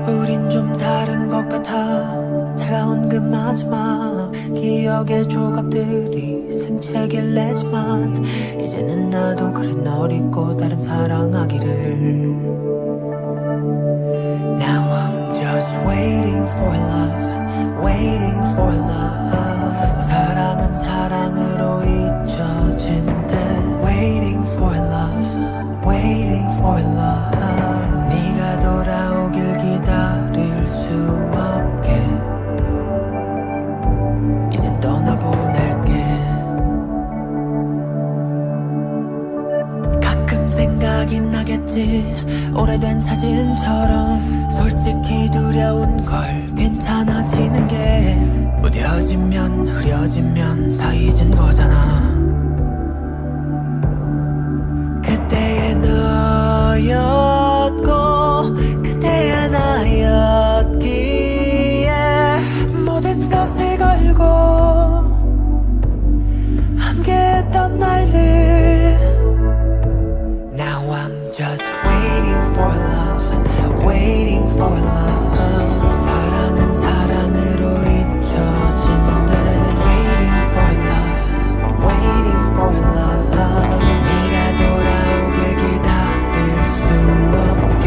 우린 좀 다른 것 같아. 차가운 그 마지막 기억의 조각들이 생채기를 내지만 이제는 나도 그래 널 잊고 다른 사랑하기를. Now I'm just waiting for love, waiting for love. 사랑은 사랑으로 잊혀진대. Waiting for love, waiting for love. 네가 돌아오길 기다릴 수 없게 이젠 떠나보낼게. 가끔 생각이 나겠지. 오래된 사진처럼 솔직히 두려운 걸 괜찮아지는 게 무뎌지면 흐려지면 다 잊은 거잖아. 그때의 너였고 그때의 나였기에 모든 것을 걸고 함께했던 날들. Now I'm just waiting for love, waiting for love. 사랑은 사랑으로 잊혀진대. Waiting for love, waiting for love. 네가 돌아오길 기다릴 수 없게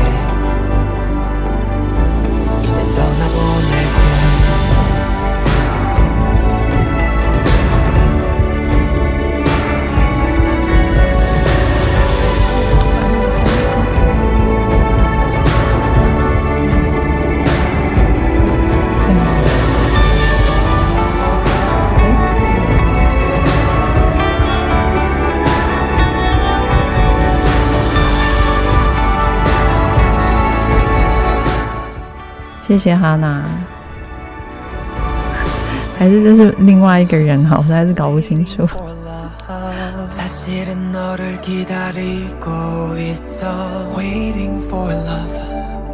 이젠 떠나보낼게.谢谢哈娜，还是这是另外一个人哈，我实在是搞不清楚。 사실은 너를 기다리고 있어. Waiting for love,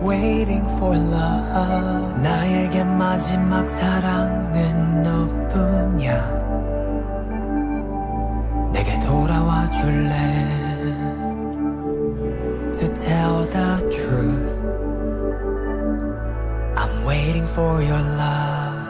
waiting for love. 나에게 마지막 사랑은 너뿐이야. 돌아와줄래 To tell the truth I'm waiting for your love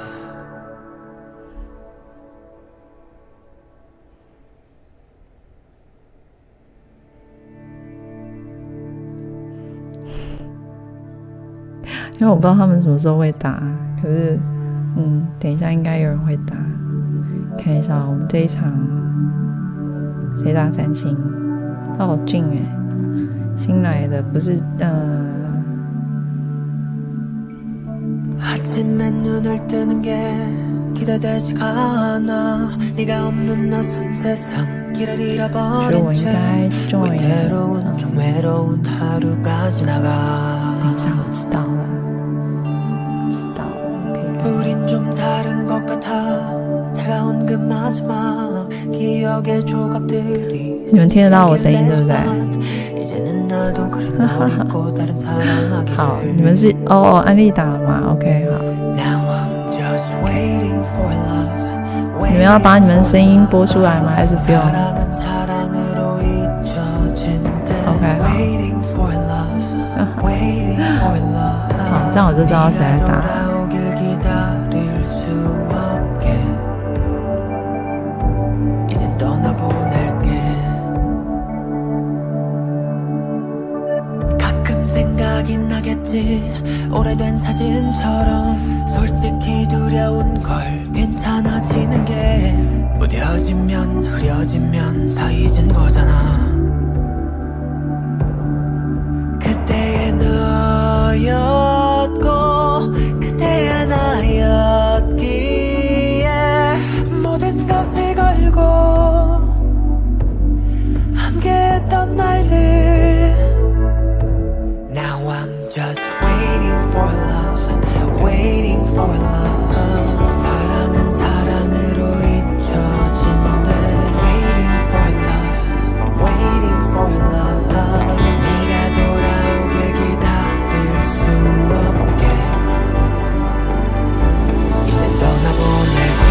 因为我不知道他们什么时候会打，可是，等一下应该有人会打。看一下我们这一场谁打三星？哦，俊新来的不是아침에 눈을 뜨는 게 기대되지가 않아 네가 없는 낯선 세상 길을 잃어버린 채 외로운 좀 외로운 하루가 지나가 等一下我知道了 우린 좀 다른 것 같아 차가운 그 마지막 기억의 조각들이 你们听得到我声音对不对？ 이제는 나도 그래 널 잊고 다른 사랑하기를 好，你们是安利打了吗 ？OK 好。 Now I'm just waiting for love 你们要把你们声音播出来吗？还是不用 사랑은 사랑으로 잊혀진대？OK 好。 Waiting for love Waiting for love 好，这样我就知道谁来打。 돌아오길 기다릴 수 없게 이젠 떠나보낼게 가끔 생각이 나겠지 오래된 사진처럼 솔직히 두려운 걸 괜찮아지는 게 무뎌지면 흐려지면 다 잊은 거잖아 그때의 너였고 그때의 나였기에 모든 것을 걸고 함께했던 날들 Now I'm just waiting for love Waiting for love 사랑은 사랑으로 잊혀진대 Waiting for love Waiting for love 네가 돌아오길 기다릴 수 없게 이젠 떠나보낼게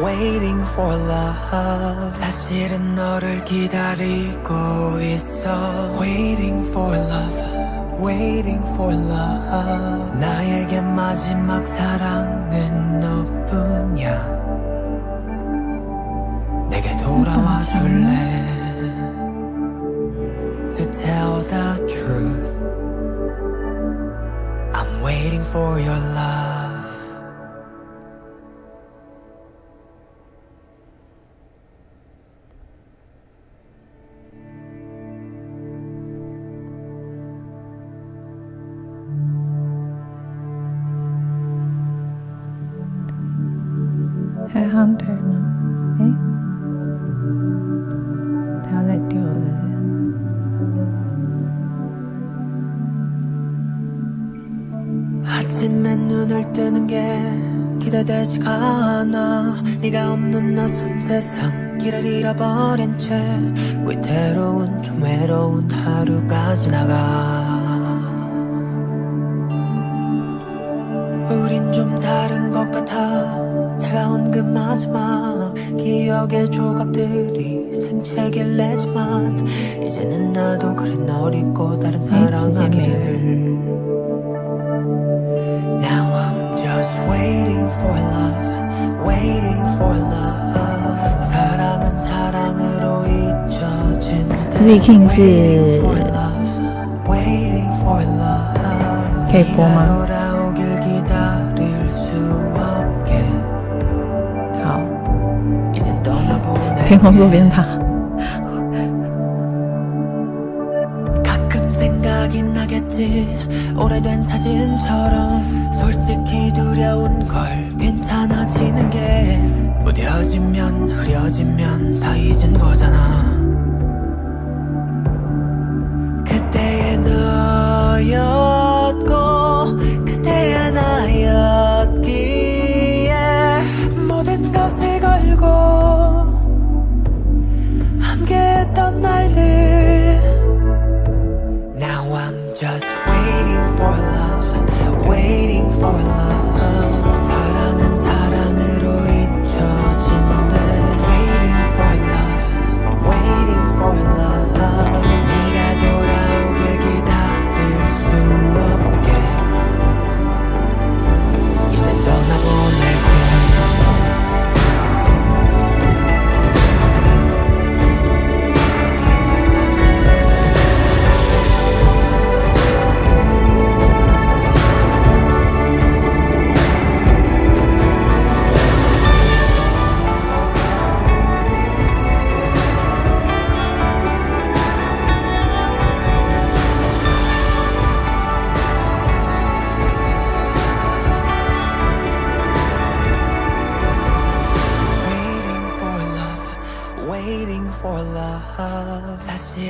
Waiting for love 사실은 너를 기다리고 있어 Waiting for love Waiting for love 나에게 마지막 사랑은 너뿐이야 내게 돌아와 줄래 To tell the truth I'm waiting for your love Hunter 呢？他要再丢了是不是？ 아침에 눈을 뜨는 게 기대되지가 않아 네가 없는 낯선 세상 길을 잃어버린 채 위태로운 좀 외로운 하루가 지나가 우린 좀 다른 것 같아 차가운 그 마지막 기억의 조각들이 생채길 내지만 이제는 나도 그래 널 잊고 다른 사랑하기를 Now I'm just waiting for love Waiting for love 사랑은 사랑으로 잊혀진대 Z-King 是 Waiting for love 可以播吗？ 돌아오길 기다릴 수 없게 好， 이젠 떠나보내 边工作边打。 가끔 생각이 나겠지 오래된 사진처럼 솔직히 두려운 걸 괜찮아지는 게 무뎌지면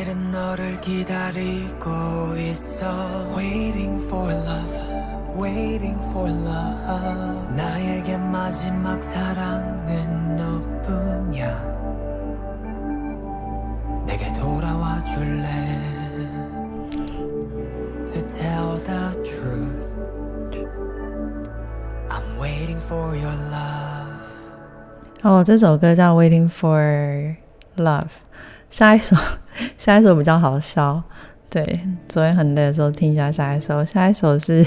내일은 너를 기다리고 있어 Waiting for love Waiting for love 나에게 마지막 사랑은 너뿐이야 내게 돌아와 줄래 To tell the truth I'm waiting for your love 哦，这首歌叫 Waiting for Love。 下一首比较好笑，对，昨天很累的时候听一下下一首是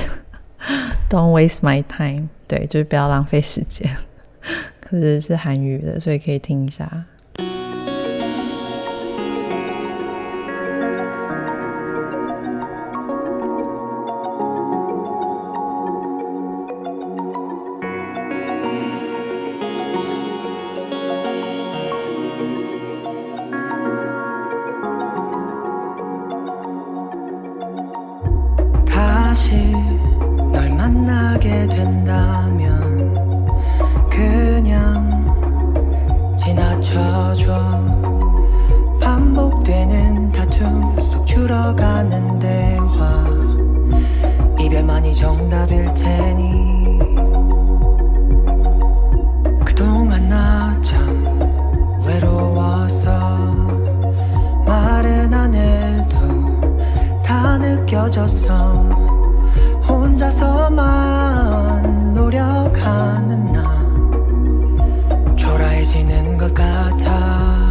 Don't waste my time， 对，就是不要浪费时间，可是是韩语的，所以可以听一下。널 만나게 된다면 그냥 지나쳐줘 반복되는 다툼 속 줄어가는 대화 이별만이 정답일 테니 그동안 나 참 외로워서 말은 안 해도 다 느껴졌어 혼자서만 노력하는 나 초라해지는 것 같아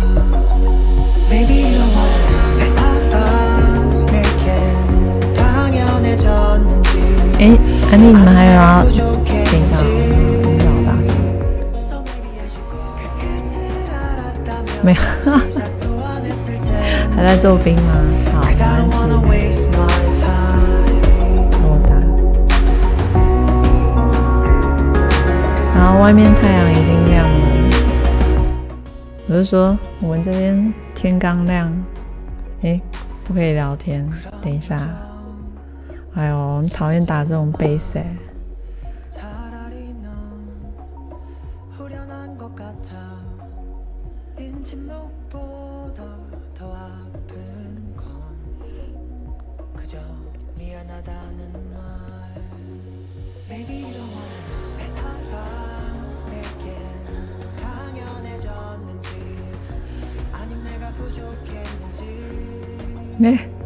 Baby don't wanna 내 사랑 내겐 당연해졌는지安妮，你们还有要等一下，比较大声，没有，还在做兵吗？好，没关系。然后外面太阳已经亮了，我就说我们这边天刚亮，不可以聊天，等一下。哎呦，很讨厌打这种贝斯。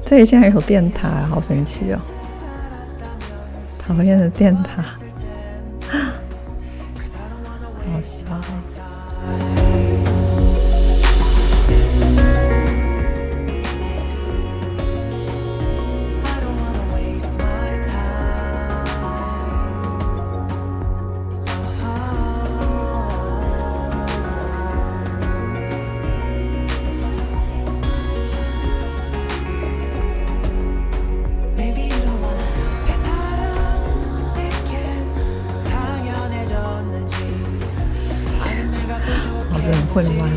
这里竟然有电塔，好神奇哦！讨厌的电塔，好笑。混乱。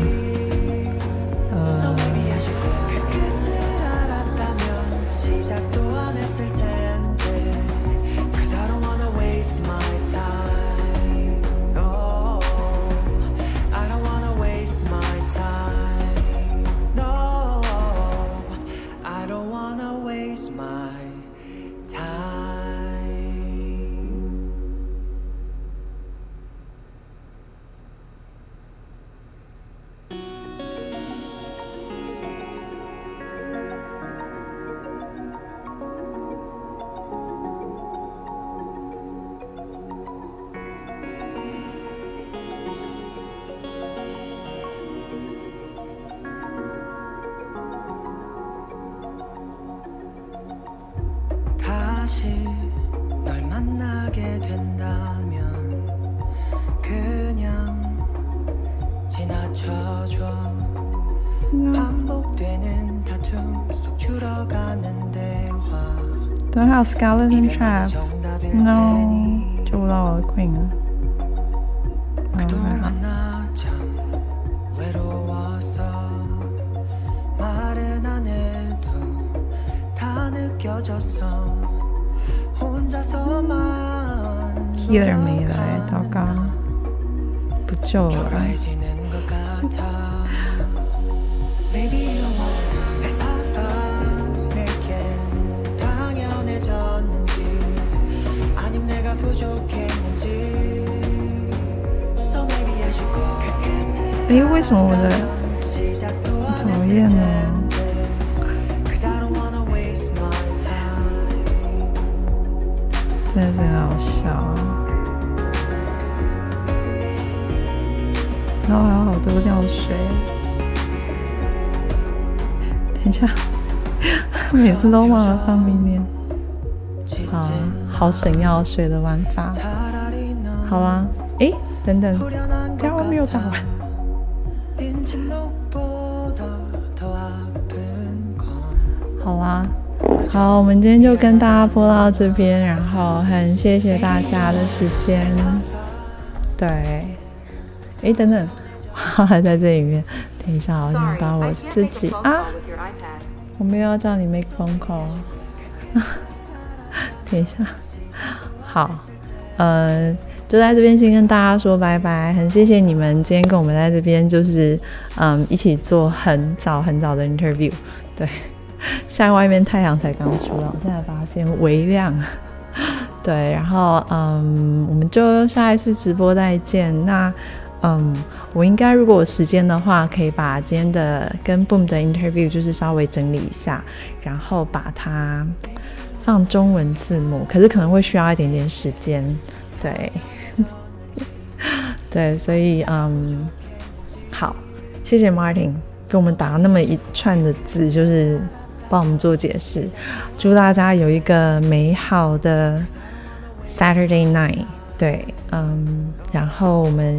널 만나게 된다면 그냥 지나쳐줘 반복되는 다툼 속 줄어가는 대화 Don't have skeleton trap. No. 救不到我的 queen 了。그동안 나 참 외로워서 말은 안 해도 다 느껴졌어 혼자서만 healer 没了，糟糕，不救了。 초라해지는 것 같아 Baby don't wanna 내 사랑 为什么我的讨厌呢？真的是很好笑啊！然后还有好多尿水。等一下，每次都忘了放明年。好省药水的玩法。好啦，等等，这样我没有打完。好啦，好，我们今天就跟大家播到这边，然后很谢谢大家的时间。对，等等，我还在这里面。等一下，我先把我自己我没有要叫你 make phone call。等一下，好，就在这边先跟大家说拜拜，很谢谢你们今天跟我们在这边就是一起做很早的 interview。对，现在外面太阳才刚出来，我现在发现微亮。对，然后我们就下一次直播再见。那我应该如果有时间的话，可以把今天的跟 BuMm 的 interview 就是稍微整理一下，然后把它放中文字幕，可是可能会需要一点点时间。对对，所以好，谢谢 Martin 给我们打那么一串的字，就是帮我们做解释。祝大家有一个美好的 Saturday night。对，然后我们